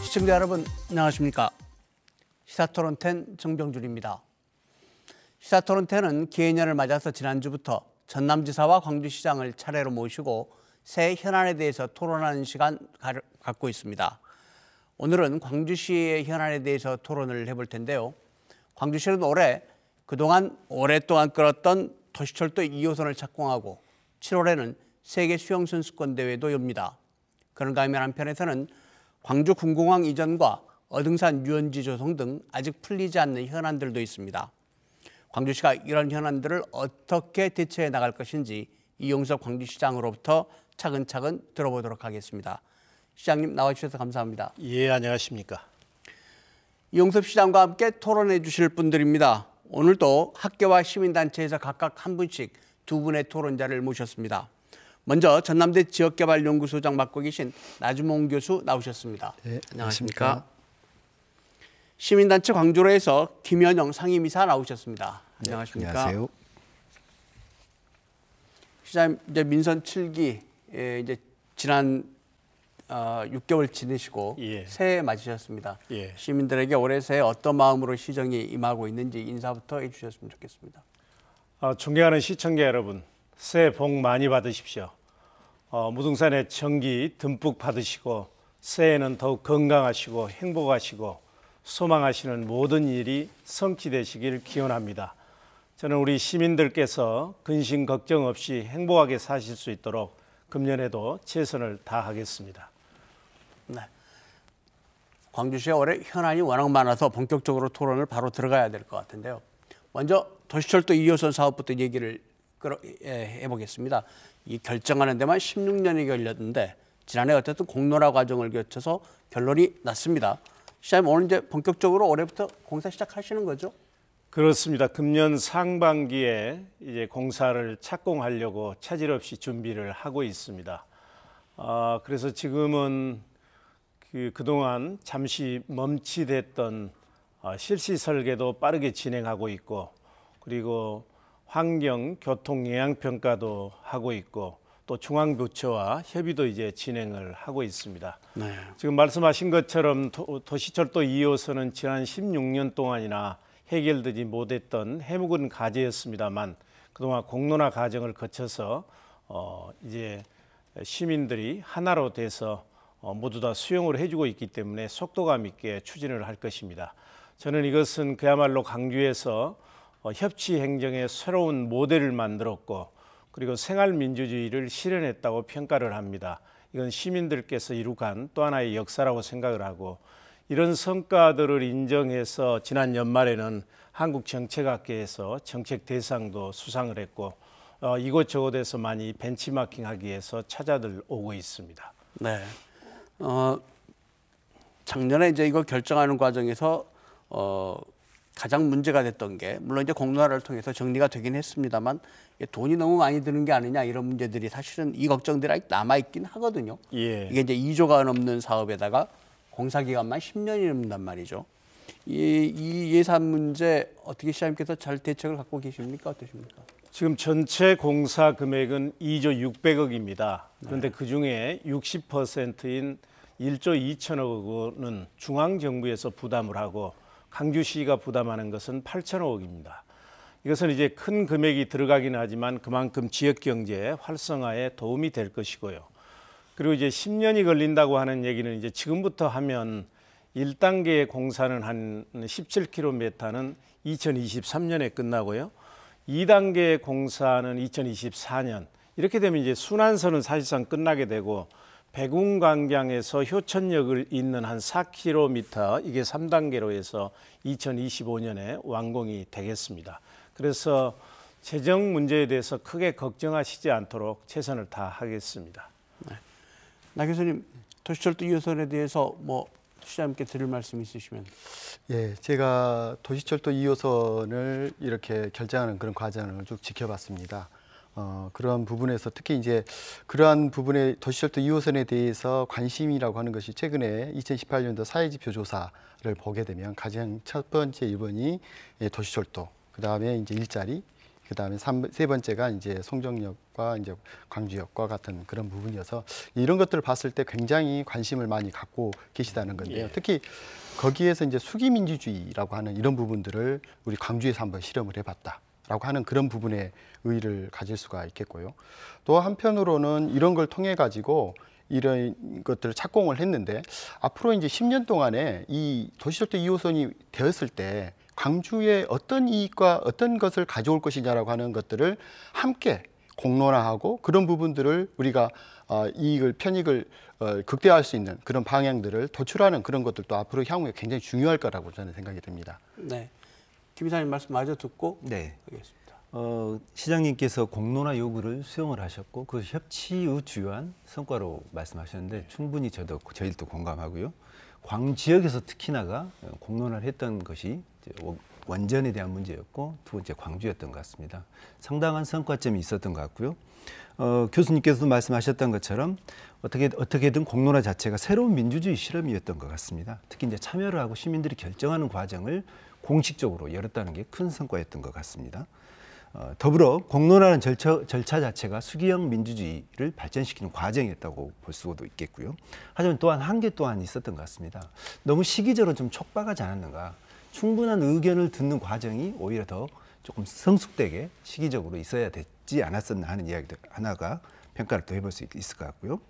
시청자 여러분 안녕하십니까. 시사토론10 정병준입니다. 시사토론10은 기해년을 맞아서 지난주부터 전남지사와 광주시장을 차례로 모시고 새해 현안에 대해서 토론하는 시간 갖고 있습니다. 오늘은 광주시의 현안에 대해서 토론을 해볼 텐데요. 광주시는 올해 그동안 오랫동안 끌었던 도시철도 2호선을 착공하고 7월에는 세계 수영선수권대회도 엽니다. 그런가 하면 한편에서는 광주 군공항 이전과 어등산 유원지 조성 등 아직 풀리지 않는 현안들도 있습니다. 광주시가 이런 현안들을 어떻게 대처해 나갈 것인지 이용섭 광주시장으로부터 차근차근 들어보도록 하겠습니다. 시장님 나와주셔서 감사합니다. 예, 안녕하십니까. 이용섭 시장과 함께 토론해 주실 분들입니다. 오늘도 학계와 시민단체에서 각각 한 분씩 두 분의 토론자를 모셨습니다. 먼저 전남대 지역개발연구소장 맡고 계신 나주몽 교수 나오셨습니다. 네, 안녕하십니까. 시민단체 광주로에서 김현영 상임이사 나오셨습니다. 안녕하십니까. 네, 안녕하세요. 시장님 이제 민선 7기 이제 지난 6개월 지내시고 예. 새해 맞으셨습니다. 예. 시민들에게 올해 새해 어떤 마음으로 시정이 임하고 있는지 인사부터 해주셨으면 좋겠습니다. 존경하는 시청자 여러분, 새해 복 많이 받으십시오. 무등산의 정기 듬뿍 받으시고 새해는 더욱 건강하시고 행복하시고 소망하시는 모든 일이 성취되시길 기원합니다. 저는 우리 시민들께서 근심 걱정 없이 행복하게 사실 수 있도록 금년에도 최선을 다하겠습니다. 네. 광주시에 올해 현안이 워낙 많아서 본격적으로 토론을 바로 들어가야 될 것 같은데요. 먼저 도시철도 2호선 사업부터 얘기를 해보겠습니다. 이 결정하는 데만 16년이 걸렸는데 지난해 어쨌든 공론화 과정을 거쳐서 결론이 났습니다. 시장님 오늘 이제 본격적으로 올해부터 공사 시작하시는 거죠? 그렇습니다. 금년 상반기에 이제 공사를 착공하려고 차질 없이 준비를 하고 있습니다. 그래서 지금은 그동안 잠시 멈칫했던 실시 설계도 빠르게 진행하고 있고, 그리고 환경, 교통 영향 평가도 하고 있고, 또 중앙부처와 협의도 이제 진행을 하고 있습니다. 네. 지금 말씀하신 것처럼 도시철도 2호선은 지난 16년 동안이나 해결되지 못했던 해묵은 과제였습니다만, 그동안 공론화 과정을 거쳐서 이제 시민들이 하나로 돼서 모두 다 수용을 해주고 있기 때문에 속도감 있게 추진을 할 것입니다. 저는 이것은 그야말로 광주에서 협치 행정의 새로운 모델을 만들었고, 그리고 생활민주주의를 실현했다고 평가를 합니다. 이건 시민들께서 이룩한 또 하나의 역사라고 생각을 하고, 이런 성과들을 인정해서 지난 연말에는 한국정책학회에서 정책 대상도 수상을 했고, 이곳저곳에서 많이 벤치마킹하기 위해서 찾아들 오고 있습니다. 네. 작년에 이제 이거 결정하는 과정에서 가장 문제가 됐던 게, 물론 이제 공론화를 통해서 정리가 되긴 했습니다만, 돈이 너무 많이 드는 게 아니냐 이런 문제들이 사실은 이 걱정들이 아직 남아있긴 하거든요. 예. 이게 이제 2조가 넘는 사업에다가 공사 기간만 10년이 넘는단 말이죠. 이 예산 문제 어떻게 시장님께서 잘 대책을 갖고 계십니까? 어떠십니까? 지금 전체 공사 금액은 2조 600억입니다. 그런데 그중에 60%인 1조 2천억 원은 중앙정부에서 부담을 하고 광주시가 부담하는 것은 8천억입니다. 이것은 이제 큰 금액이 들어가긴 하지만 그만큼 지역경제 활성화에 도움이 될 것이고요. 그리고 이제 10년이 걸린다고 하는 얘기는 이제 지금부터 하면 1단계의 공사는 한 17km는 2023년에 끝나고요. 2단계 공사는 2024년, 이렇게 되면 이제 순환선은 사실상 끝나게 되고, 백운광장에서 효천역을 잇는 한 4km, 이게 3단계로 해서 2025년에 완공이 되겠습니다. 그래서 재정 문제에 대해서 크게 걱정하시지 않도록 최선을 다하겠습니다. 네. 나 교수님, 도시철도 2호선에 대해서 시장님께 드릴 말씀 있으시면. 예, 제가 도시철도 2호선을 이렇게 결정하는 그런 과정을 쭉 지켜봤습니다. 그런 부분에서 특히 이제 그러한 부분의 도시철도 2호선에 대해서 관심이라고 하는 것이 최근에 2018년도 사회지표 조사를 보게 되면 가장 첫 번째 1번이 도시철도, 그 다음에 이제 일자리, 그다음에 세 번째가 이제 송정역과 이제 광주역과 같은 그런 부분이어서 이런 것들을 봤을 때 굉장히 관심을 많이 갖고 계시다는 건데요. 예. 특히 거기에서 이제 수기민주주의라고 하는 이런 부분들을 우리 광주에서 한번 실험을 해봤다라고 하는 그런 부분에 의의를 가질 수가 있겠고요. 또 한편으로는 이런 걸 통해 가지고 이런 것들을 착공을 했는데 앞으로 이제 10년 동안에 이 도시철도 2호선이 되었을 때 광주에 어떤 이익과 어떤 것을 가져올 것이냐라고 하는 것들을 함께 공론화하고 그런 부분들을 우리가 이익을 편익을 극대화할 수 있는 그런 방향들을 도출하는 그런 것들도 앞으로 향후에 굉장히 중요할 거라고 저는 생각이 듭니다. 네, 김 이사님 말씀 마저 듣고 네. 하겠습니다. 시장님께서 공론화 요구를 수용을 하셨고 그 협치의 주요한 성과로 말씀하셨는데 충분히 저희도 공감하고요. 광 지역에서 특히나가 공론화를 했던 것이 원전에 대한 문제였고 두 번째 광주였던 것 같습니다. 상당한 성과점이 있었던 것 같고요. 교수님께서도 말씀하셨던 것처럼 어떻게든 공론화 자체가 새로운 민주주의 실험이었던 것 같습니다. 특히 이제 참여를 하고 시민들이 결정하는 과정을 공식적으로 열었다는 게 큰 성과였던 것 같습니다. 더불어 공론화라는 절차 자체가 수기형 민주주의를 발전시키는 과정이었다고 볼 수도 있겠고요. 하지만 또한 한계 또한 있었던 것 같습니다. 너무 시기적으로 좀 촉박하지 않았는가. 충분한 의견을 듣는 과정이 오히려 더 조금 성숙되게 시기적으로 있어야 되지 않았었나 하는 이야기들 하나가 평가를 또 해볼 수 있을 것 같고요.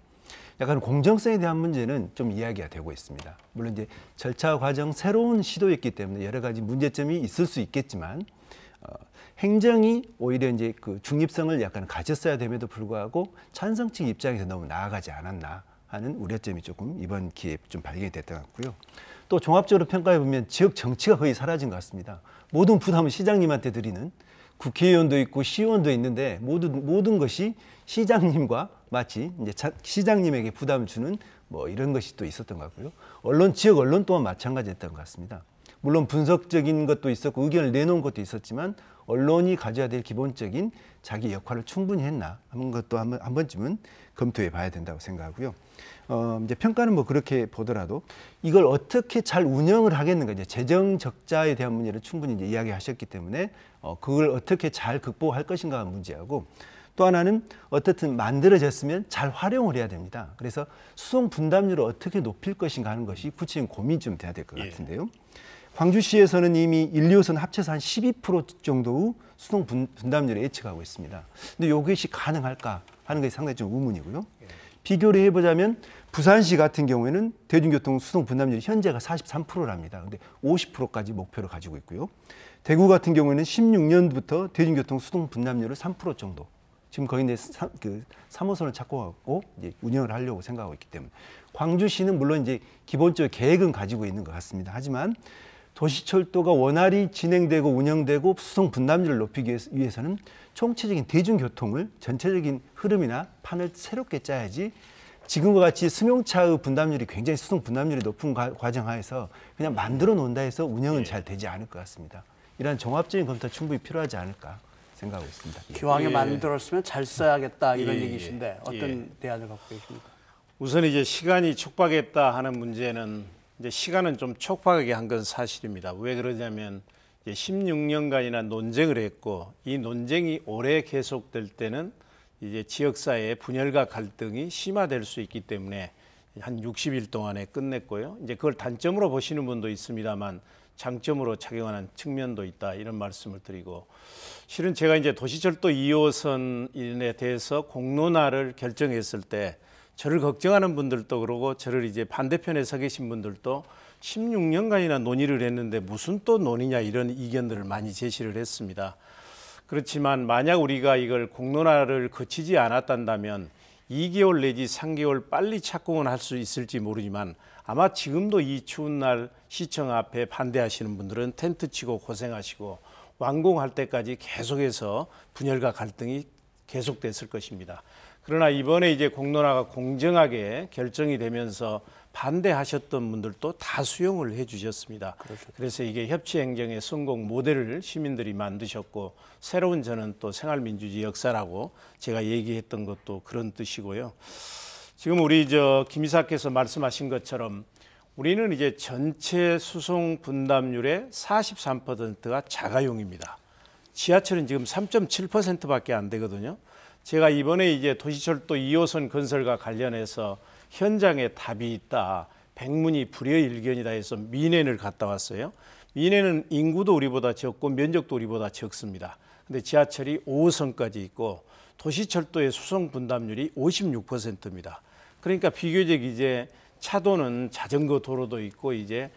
약간 공정성에 대한 문제는 좀 이야기가 되고 있습니다. 물론 이제 절차 과정 새로운 시도였기 때문에 여러 가지 문제점이 있을 수 있겠지만 행정이 오히려 이제 그 중립성을 약간 가졌어야 됨에도 불구하고 찬성 측 입장에서 너무 나아가지 않았나 하는 우려점이 조금 이번 기회에 좀 발견이 됐던 것 같고요. 또 종합적으로 평가해 보면 지역 정치가 거의 사라진 것 같습니다. 모든 부담을 시장님한테 드리는 국회의원도 있고 시의원도 있는데 모든 것이 시장님과 마치 이제 시장님에게 부담을 주는 뭐 이런 것이 또 있었던 것 같고요. 지역 언론 또한 마찬가지였던 것 같습니다. 물론 분석적인 것도 있었고 의견을 내놓은 것도 있었지만 언론이 가져야 될 기본적인 자기 역할을 충분히 했나 하는 것도 한 번쯤은 검토해 봐야 된다고 생각하고요. 이제 평가는 뭐 그렇게 보더라도 이걸 어떻게 잘 운영을 하겠는가, 이제 재정 적자에 대한 문제를 충분히 이제 이야기하셨기 때문에 그걸 어떻게 잘 극복할 것인가 하는 문제하고, 또 하나는 어떻든 만들어졌으면 잘 활용을 해야 됩니다. 그래서 수송 분담률을 어떻게 높일 것인가 하는 것이 구체적인 고민이 좀 돼야 될 것 같은데요. 광주시에서는 이미 1, 2호선 합쳐서 한 12% 정도의 수송 분담률을 예측하고 있습니다. 근데 이것이 가능할까 하는 것이 상당히 좀 의문이고요. 비교를 해보자면 부산시 같은 경우에는 대중교통 수송 분담률이 현재가 43%랍니다. 근데 50%까지 목표를 가지고 있고요. 대구 같은 경우에는 16년부터 대중교통 수송 분담률을 3% 정도. 지금 거의 이제 3호선을 착공하고 이제 운영을 하려고 생각하고 있기 때문에, 광주시는 물론 이제 기본적으로 계획은 가지고 있는 것 같습니다. 하지만 도시철도가 원활히 진행되고 운영되고 수송 분담률을 높이기 위해서는 총체적인 대중교통을 전체적인 흐름이나 판을 새롭게 짜야지, 지금과 같이 승용차의 분담률이 굉장히 수송 분담률이 높은 과정 하에서 그냥 만들어 놓는다 해서 운영은 잘 되지 않을 것 같습니다. 이러한 종합적인 검토가 충분히 필요하지 않을까 생각하고 있습니다. 기왕에 만들었으면 잘 써야겠다 이런 얘기신데 어떤 대안을 갖고 계십니까? 우선 이제 시간이 촉박했다 하는 문제는, 이제 시간은 좀 촉박하게 한 건 사실입니다. 왜 그러냐면 이제 16년간이나 논쟁을 했고, 이 논쟁이 오래 계속될 때는 이제 지역사회의 분열과 갈등이 심화될 수 있기 때문에 한 60일 동안에 끝냈고요. 이제 그걸 단점으로 보시는 분도 있습니다만 장점으로 작용하는 측면도 있다, 이런 말씀을 드리고, 실은 제가 이제 도시철도 2호선에 대해서 공론화를 결정했을 때 저를 걱정하는 분들도 그러고 저를 이제 반대편에 서 계신 분들도 16년간이나 논의를 했는데 무슨 또 논의냐, 이런 의견들을 많이 제시를 했습니다. 그렇지만 만약 우리가 이걸 공론화를 거치지 않았다면 2개월 내지 3개월 빨리 착공은 할 수 있을지 모르지만, 아마 지금도 이 추운 날 시청 앞에 반대하시는 분들은 텐트 치고 고생하시고 완공할 때까지 계속해서 분열과 갈등이 계속됐을 것입니다. 그러나 이번에 이제 공론화가 공정하게 결정이 되면서 반대하셨던 분들도 다 수용을 해 주셨습니다. 그래서 이게 협치행정의 성공 모델을 시민들이 만드셨고, 새로운 저는 또 생활민주주의 역사라고 제가 얘기했던 것도 그런 뜻이고요. 지금 우리 김 이사께서 말씀하신 것처럼 우리는 이제 전체 수송 분담률의 43%가 자가용입니다. 지하철은 지금 3.7%밖에 안 되거든요. 제가 이번에 이제 도시철도 2호선 건설과 관련해서 현장에 답이 있다, 백문이 불여일견이다 해서 미넨을 갔다 왔어요. 미넨은 인구도 우리보다 적고 면적도 우리보다 적습니다. 근데 지하철이 5호선까지 있고 도시철도의 수송 분담률이 56%입니다. 그러니까 비교적 이제 차도는 자전거 도로도 있고 이제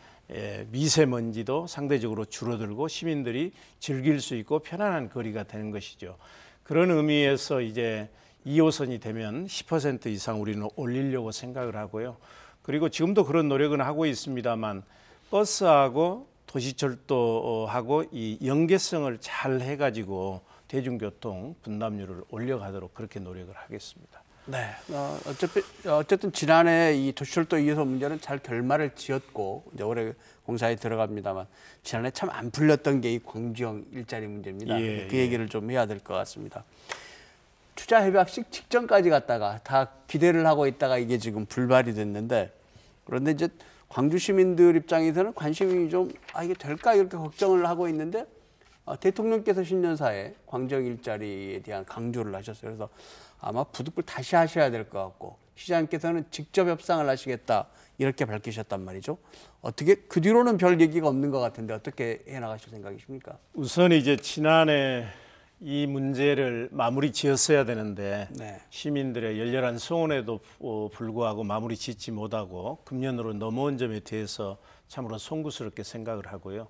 미세먼지도 상대적으로 줄어들고 시민들이 즐길 수 있고 편안한 거리가 되는 것이죠. 그런 의미에서 이제 2호선이 되면 10% 이상 우리는 올리려고 생각을 하고요. 그리고 지금도 그런 노력은 하고 있습니다만 버스하고 도시철도하고 이 연계성을 잘 해가지고 대중교통 분담률을 올려가도록 그렇게 노력을 하겠습니다. 네, 어쨌든 지난해 이 도시철도 2호선 문제는 잘 결말을 지었고 이제 올해 공사에 들어갑니다만 지난해 참 안 풀렸던 게 이 광주형 일자리 문제입니다. 그 얘기를 좀 해야 될 것 같습니다. 투자 협약식 직전까지 갔다가 다 기대를 하고 있다가 이게 지금 불발이 됐는데 그런데 이제 광주 시민들 입장에서는 관심이 좀 이게 될까 이렇게 걱정을 하고 있는데 대통령께서 신년사에 광주형 일자리에 대한 강조를 하셨어요. 그래서 아마 부득불 다시 하셔야 될 것 같고 시장께서는 직접 협상을 하시겠다 이렇게 밝히셨단 말이죠. 어떻게 그 뒤로는 별 얘기가 없는 것 같은데 어떻게 해나가실 생각이십니까? 우선 이제 지난해 이 문제를 마무리 지었어야 되는데 네. 시민들의 열렬한 소원에도 불구하고 마무리 짓지 못하고 금년으로 넘어온 점에 대해서 참으로 송구스럽게 생각을 하고요.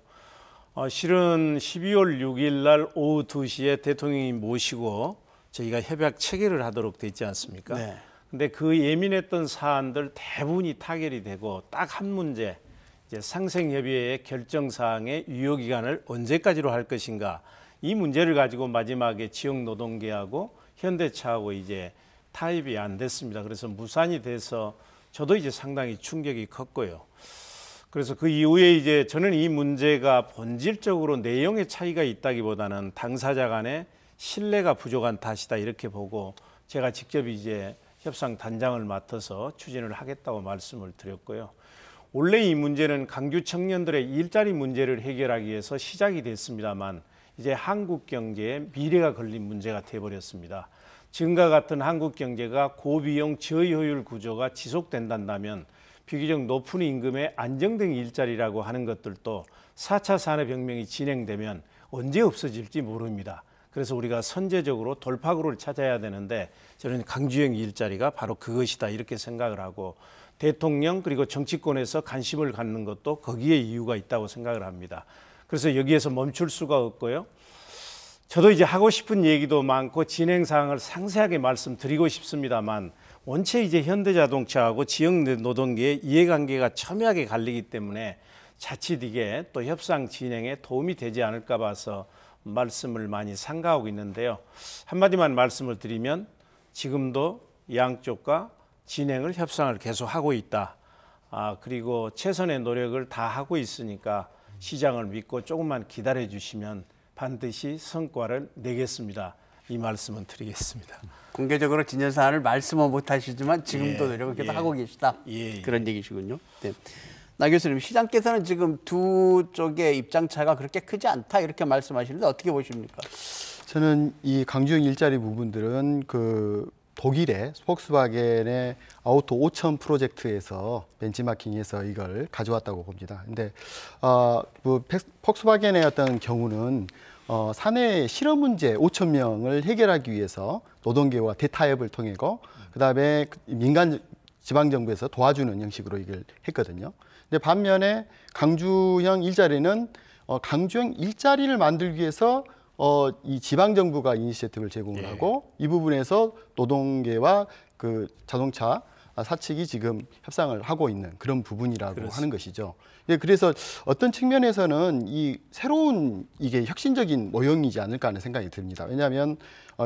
실은 12월 6일 날 오후 2시에 대통령이 모시고 저희가 협약 체결을 하도록 돼 있지 않습니까? 네. 근데 그 예민했던 사안들 대부분이 타결이 되고 딱 한 문제, 이제 상생협의회의 결정 사항의 유효 기간을 언제까지로 할 것인가, 이 문제를 가지고 마지막에 지역노동계하고 현대차하고 이제 타협이 안 됐습니다. 그래서 무산이 돼서 저도 이제 상당히 충격이 컸고요. 그래서 그 이후에 이제 저는 이 문제가 본질적으로 내용의 차이가 있다기보다는 당사자 간에 신뢰가 부족한 탓이다 이렇게 보고 제가 직접 이제 협상 단장을 맡아서 추진을 하겠다고 말씀을 드렸고요. 원래 이 문제는 광주 청년들의 일자리 문제를 해결하기 위해서 시작이 됐습니다만 이제 한국 경제에 미래가 걸린 문제가 되어버렸습니다. 지금과 같은 한국 경제가 고비용 저효율 구조가 지속된다면 비교적 높은 임금의 안정된 일자리라고 하는 것들도 4차 산업혁명이 진행되면 언제 없어질지 모릅니다. 그래서 우리가 선제적으로 돌파구를 찾아야 되는데 저는 광주형 일자리가 바로 그것이다 이렇게 생각을 하고 대통령 그리고 정치권에서 관심을 갖는 것도 거기에 이유가 있다고 생각을 합니다. 그래서 여기에서 멈출 수가 없고요. 저도 이제 하고 싶은 얘기도 많고 진행 사항을 상세하게 말씀드리고 싶습니다만 원체 이제 현대자동차하고 지역노동계의 이해관계가 첨예하게 갈리기 때문에 자칫 이게 또 협상 진행에 도움이 되지 않을까 봐서 말씀을 많이 삼가하고 있는데요. 한마디만 말씀을 드리면 지금도 양쪽과 진행을 협상을 계속하고 있다. 그리고 최선의 노력을 다 하고 있으니까 시장을 믿고 조금만 기다려 주시면 반드시 성과를 내겠습니다. 이 말씀은 드리겠습니다. 공개적으로 진전사안을 말씀은 못하시지만 지금도 노력을 계속 하고 계시다. 그런 얘기시군요. 네. 나 교수님, 시장께서는 지금 두 쪽의 입장차가 그렇게 크지 않다 이렇게 말씀하시는데 어떻게 보십니까? 저는 이 광주형 일자리 부분들은 그 독일의 폭스바겐의 아우토 5000 프로젝트에서 벤치마킹해서 이걸 가져왔다고 봅니다. 근데 폭스바겐의 어떤 경우는 사내 실업 문제 5,000명을 해결하기 위해서 노동계와 대타협을 통해고 그다음에 민간 지방정부에서 도와주는 형식으로 이걸 했거든요. 근데 반면에 광주형 일자리는 광주형 일자리를 만들기 위해서 이 지방정부가 이니시애티브를 제공을 하고 이 부분에서 노동계와 그 자동차 사측이 지금 협상을 하고 있는 그런 부분이라고 그렇습니다. 하는 것이죠. 그래서 어떤 측면에서는 이 새로운 이게 혁신적인 모형이지 않을까 하는 생각이 듭니다. 왜냐하면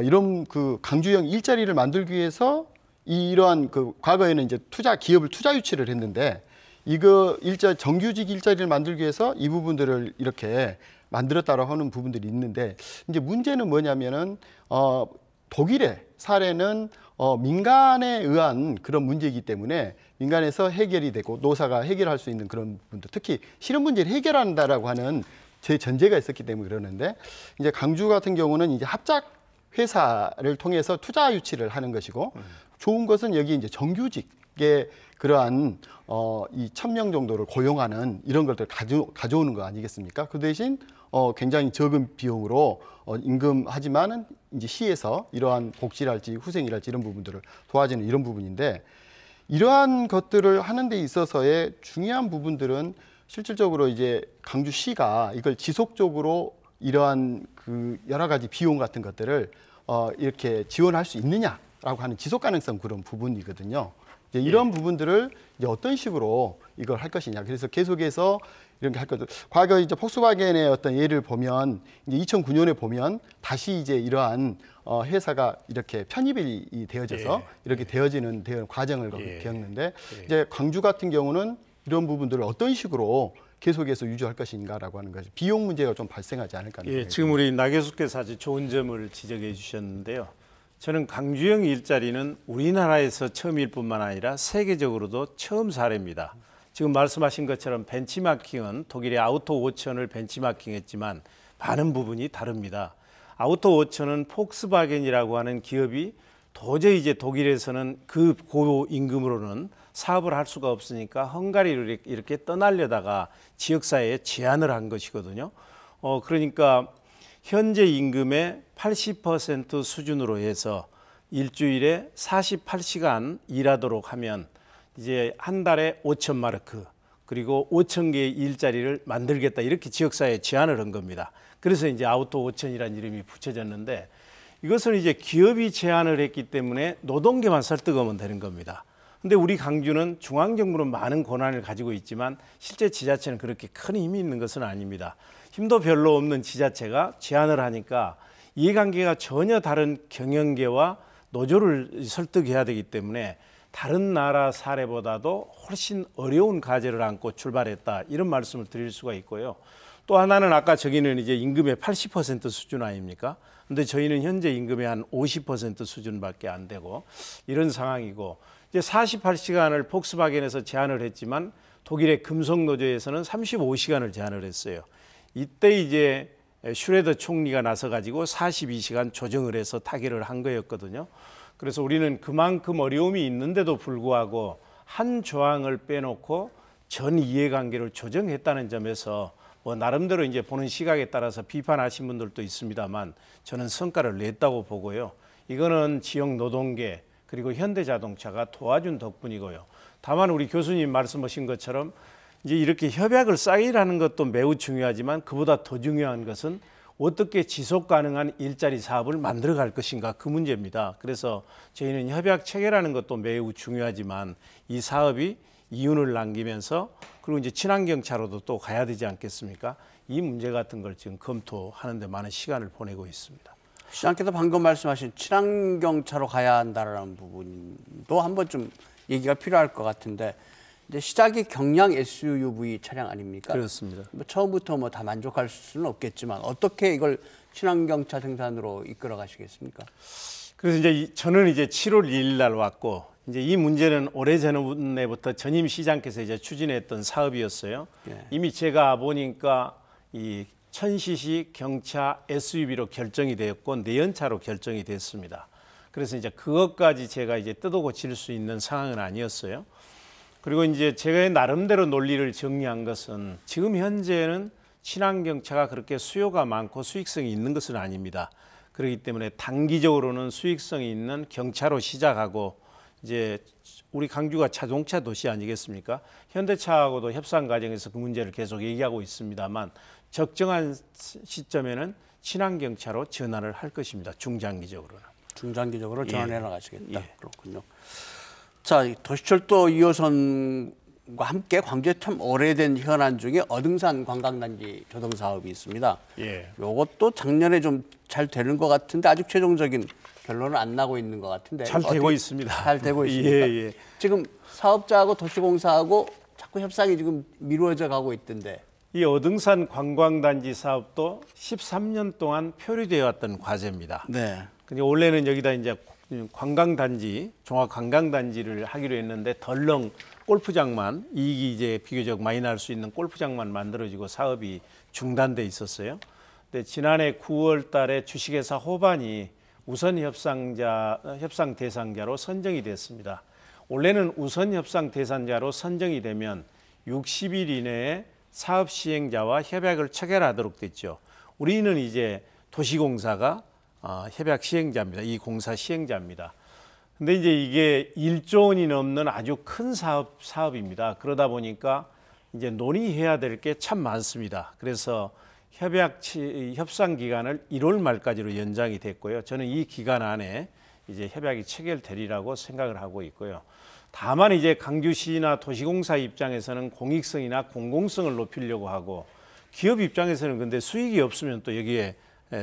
이런 그 광주형 일자리를 만들기 위해서 이러한 그 과거에는 이제 기업을 투자 유치를 했는데 이거 정규직 일자리를 만들기 위해서 이 부분들을 이렇게 만들었다라고 하는 부분들이 있는데 이제 문제는 뭐냐면은 독일의 사례는 민간에 의한 그런 문제이기 때문에 민간에서 해결이 되고 노사가 해결할 수 있는 그런 부분들, 특히 실업 문제를 해결한다라고 하는 제 전제가 있었기 때문에 그러는데 이제 강주 같은 경우는 이제 합작 회사를 통해서 투자 유치를 하는 것이고 좋은 것은 여기 이제 정규직의 그러한 이 1,000명 정도를 고용하는 이런 것들 가져오는 거 아니겠습니까? 그 대신 굉장히 적은 비용으로 임금하지만은 이제 시에서 이러한 복지랄지 후생이랄지 이런 부분들을 도와주는 이런 부분인데 이러한 것들을 하는 데 있어서의 중요한 부분들은 실질적으로 이제 강주시가 이걸 지속적으로 이러한 그 여러 가지 비용 같은 것들을 이렇게 지원할 수 있느냐라고 하는 지속 가능성 그런 부분이거든요. 이제 이런 부분들을 이제 어떤 식으로 이걸 할 것이냐. 그래서 계속해서 이런 게 할 것들. 과거 이제 폭스바겐의 어떤 예를 보면 이제 2009년에 보면 다시 이제 이러한 회사가 이렇게 편입이 되어져서 이렇게 되어지는 과정을 겪는데 이제 광주 같은 경우는 이런 부분들을 어떤 식으로 계속해서 유지할 것인가라고 하는 것이 비용 문제가 좀 발생하지 않을까 하는 예, 지금 우리 나 교수께서 아주 좋은 점을 지적해 주셨는데요. 저는 강주형 일자리는 우리나라에서 처음일 뿐만 아니라 세계적으로도 처음 사례입니다. 지금 말씀하신 것처럼 벤치마킹은 독일의 아우토 5천을 벤치마킹했지만 많은 부분이 다릅니다. 아우토 5천은 폭스바겐이라고 하는 기업이 도저히 이제 독일에서는 그 고임금으로는 사업을 할 수가 없으니까 헝가리를 이렇게 떠나려다가 지역사회에 제안을 한 것이거든요. 그러니까 현재 임금의 80% 수준으로 해서 일주일에 48시간 일하도록 하면 이제 한 달에 5천 마르크 그리고 5천 개의 일자리를 만들겠다 이렇게 지역사회에 제안을 한 겁니다. 그래서 이제 아우토 5천이라는 이름이 붙여졌는데 이것을 이제 기업이 제안을 했기 때문에 노동계만 설득하면 되는 겁니다. 근데 우리 강주는 중앙정부는 많은 권한을 가지고 있지만 실제 지자체는 그렇게 큰 힘이 있는 것은 아닙니다. 힘도 별로 없는 지자체가 제안을 하니까 이해관계가 전혀 다른 경영계와 노조를 설득해야 되기 때문에 다른 나라 사례보다도 훨씬 어려운 과제를 안고 출발했다 이런 말씀을 드릴 수가 있고요. 또 하나는 아까 저기는 이제 임금의 80% 수준 아닙니까? 근데 저희는 현재 임금의 한 50% 수준밖에 안 되고 이런 상황이고 이제 48시간을 폭스바겐에서 제안을 했지만 독일의 금속노조에서는 35시간을 제안을 했어요. 이때 이제 슈레더 총리가 나서 가지고 42시간 조정을 해서 타결을 한 거였거든요. 그래서 우리는 그만큼 어려움이 있는데도 불구하고 한 조항을 빼놓고 전 이해관계를 조정했다는 점에서 뭐 나름대로 이제 보는 시각에 따라서 비판하신 분들도 있습니다만 저는 성과를 냈다고 보고요. 이거는 지역 노동계 그리고 현대자동차가 도와준 덕분이고요. 다만 우리 교수님 말씀하신 것처럼 이제 이렇게 협약을 쌓이라는 것도 매우 중요하지만 그보다 더 중요한 것은 어떻게 지속 가능한 일자리 사업을 만들어갈 것인가 그 문제입니다. 그래서 저희는 협약 체계라는 것도 매우 중요하지만 이 사업이 이윤을 남기면서 그리고 이제 친환경차로도 또 가야 되지 않겠습니까? 이 문제 같은 걸 지금 검토하는 데 많은 시간을 보내고 있습니다. 시장께서 방금 말씀하신 친환경차로 가야 한다는 부분도 한번 좀 얘기가 필요할 것 같은데 이제 시작이 경량 SUV 차량 아닙니까? 그렇습니다. 뭐 처음부터 뭐 다 만족할 수는 없겠지만 어떻게 이걸 친환경차 생산으로 이끌어 가시겠습니까? 그래서 이제 저는 이제 7월 2일 날 왔고 이제 이 문제는 오래전에부터 전임 시장께서 이제 추진했던 사업이었어요. 예. 이미 제가 보니까 이 1000cc 경차 SUV로 결정이 되었고 내연차로 결정이 됐습니다. 그래서 이제 그것까지 제가 이제 뜯어고 질 수 있는 상황은 아니었어요. 그리고 이제 제가 나름대로 논리를 정리한 것은 지금 현재는 친환경차가 그렇게 수요가 많고 수익성이 있는 것은 아닙니다. 그렇기 때문에 단기적으로는 수익성이 있는 경차로 시작하고 이제 우리 강주가 자동차 도시 아니겠습니까? 현대차하고도 협상 과정에서 그 문제를 계속 얘기하고 있습니다만 적정한 시점에는 친환경차로 전환을 할 것입니다. 중장기적으로는. 중장기적으로 전환해 나가시겠다. 예. 그렇군요. 자, 도시철도 2호선과 함께 광주에 참 오래된 현안 중에 어등산 관광단지 조성 사업이 있습니다. 예. 이것도 작년에 좀 잘 되는 것 같은데 아직 최종적인 결론은 안 나고 있는 것 같은데 잘 되고 있습니다. 잘 되고 있습니다. 예, 예. 지금 사업자하고 도시공사하고 자꾸 협상이 지금 미루어져 가고 있던데. 이 어등산 관광단지 사업도 13년 동안 표류되어 왔던 과제입니다. 네. 근데 원래는 여기다 이제 관광단지, 종합관광단지를 하기로 했는데 덜렁 골프장만 이익이 이제 비교적 많이 날 수 있는 골프장만 만들어지고 사업이 중단돼 있었어요. 근데 지난해 9월 달에 주식회사 호반이 우선 협상 대상자로 선정이 됐습니다. 원래는 우선 협상 대상자로 선정이 되면 60일 이내에 사업 시행자와 협약을 체결하도록 됐죠. 우리는 이제 도시공사가 협약 시행자입니다. 이 공사 시행자입니다. 근데 이제 이게 1조 원이 넘는 아주 큰 사업입니다. 그러다 보니까 이제 논의해야 될 게 참 많습니다. 그래서 협상 기간을 1월 말까지로 연장이 됐고요. 저는 이 기간 안에 이제 협약이 체결되리라고 생각을 하고 있고요. 다만 이제 광주시나 도시공사 입장에서는 공익성이나 공공성을 높이려고 하고 기업 입장에서는 근데 수익이 없으면 또 여기에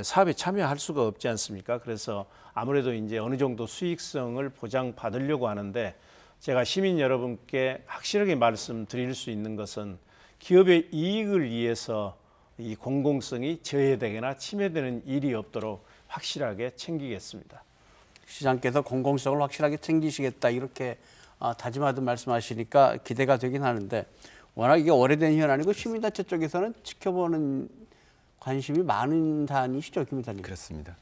사업에 참여할 수가 없지 않습니까? 그래서 아무래도 이제 어느 정도 수익성을 보장받으려고 하는데 제가 시민 여러분께 확실하게 말씀드릴 수 있는 것은 기업의 이익을 위해서 이 공공성이 저해되거나 침해되는 일이 없도록 확실하게 챙기겠습니다. 시장께서 공공성을 확실하게 챙기시겠다 이렇게 다짐하듯 말씀하시니까 기대가 되긴 하는데 워낙 이게 오래된 현안이고 시민단체 쪽에서는 지켜보는 관심이 많은 사안이시죠, 김 이사님? 그렇습니다.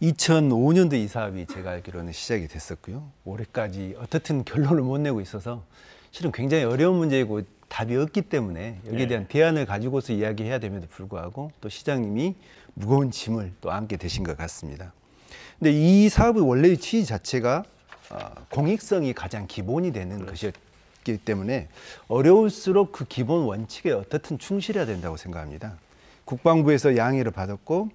2005년도 이 사업이 제가 알기로는 시작이 됐었고요. 올해까지 어떻든 결론을 못 내고 있어서 실은 굉장히 어려운 문제이고 답이 없기 때문에 여기에 대한 대안을 가지고서 이야기해야 됨에도 불구하고 또 시장님이 무거운 짐을 또 안게 되신 것 같습니다. 근데 이 사업의 원래의 취지 자체가 공익성이 가장 기본이 되는 것이었기 때문에 어려울수록 그 기본 원칙에 어떻든 충실해야 된다고 생각합니다. 국방부에서 양해를 받았고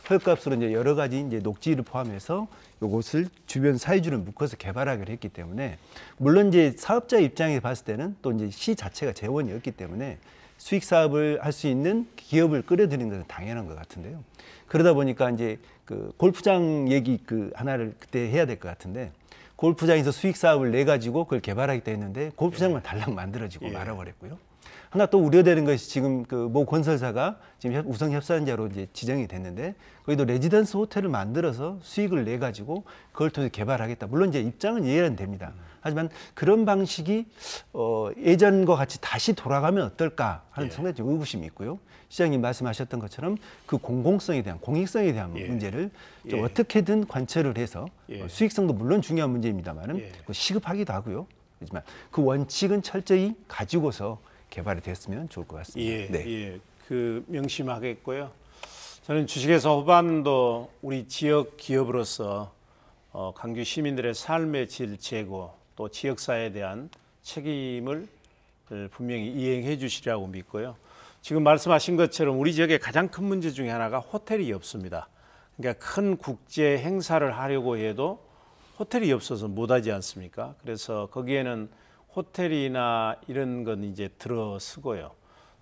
헐값으로 이제 여러 가지 이제 녹지를 포함해서 이것을 주변 사유지를 묶어서 개발하기로 했기 때문에 물론 이제 사업자 입장에 봤을 때는 또 이제 시 자체가 재원이었기 때문에 수익 사업을 할 수 있는 기업을 끌어들이는 것은 당연한 것 같은데요. 그러다 보니까 이제 그 골프장 얘기 그 하나를 그때 해야 될 것 같은데 골프장에서 수익 사업을 내 가지고 그걸 개발하겠다 했는데 골프장만 달랑 만들어지고 말아버렸고요. 하나 또 우려되는 것이 지금 그 모 건설사가 지금 우선 협상자로 이제 지정이 됐는데 거기도 레지던스 호텔을 만들어서 수익을 내 가지고 그걸 통해서 개발하겠다. 물론 이제 입장은 이해는 됩니다. 하지만 그런 방식이 예전과 같이 다시 돌아가면 어떨까 하는 상당히 좀 의구심이 있고요. 시장님 말씀하셨던 것처럼 그 공공성에 대한 공익성에 대한 문제를 좀 어떻게든 관철을 해서 수익성도 물론 중요한 문제입니다만은 시급하기도 하고요. 하지만 그 원칙은 철저히 가지고서 개발이 됐으면 좋을 것 같습니다. 그 명심하겠고요. 저는 주식회사 호반도 우리 지역 기업으로서 광주 시민들의 삶의 질 제고 또 지역사회에 대한 책임을 분명히 이행해 주시리라고 믿고요. 지금 말씀하신 것처럼 우리 지역의 가장 큰 문제 중에 하나가 호텔이 없습니다. 그러니까 큰 국제 행사를 하려고 해도 호텔이 없어서 못하지 않습니까? 그래서 거기에는 호텔이나 이런 건 이제 들어서고요.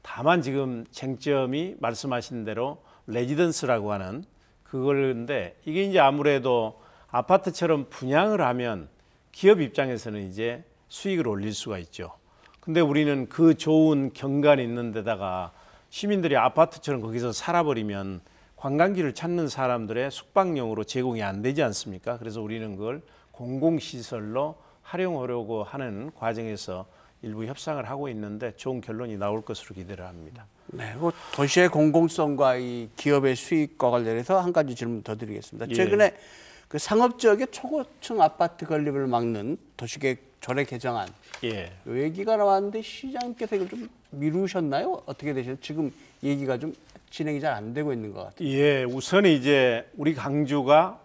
다만 지금 쟁점이 말씀하신 대로 레지던스라고 하는 그걸인데 이게 이제 아무래도 아파트처럼 분양을 하면 기업 입장에서는 이제 수익을 올릴 수가 있죠. 근데 우리는 그 좋은 경관이 있는 데다가 시민들이 아파트처럼 거기서 살아버리면 관광지를 찾는 사람들의 숙박용으로 제공이 안 되지 않습니까? 그래서 우리는 그걸 공공시설로 활용하려고 하는 과정에서 일부 협상을 하고 있는데 좋은 결론이 나올 것으로 기대를 합니다. 네, 도시의 공공성과 이 기업의 수익과 관련해서 한 가지 질문 더 드리겠습니다. 최근에 그 상업지역의 초고층 아파트 건립을 막는 도시계획 조례 개정안 이 얘기가 나왔는데 시장님께서 이걸 좀 미루셨나요? 어떻게 되시나요? 지금 얘기가 좀 진행이 잘 안 되고 있는 것 같아요. 우선 이제 우리 광주가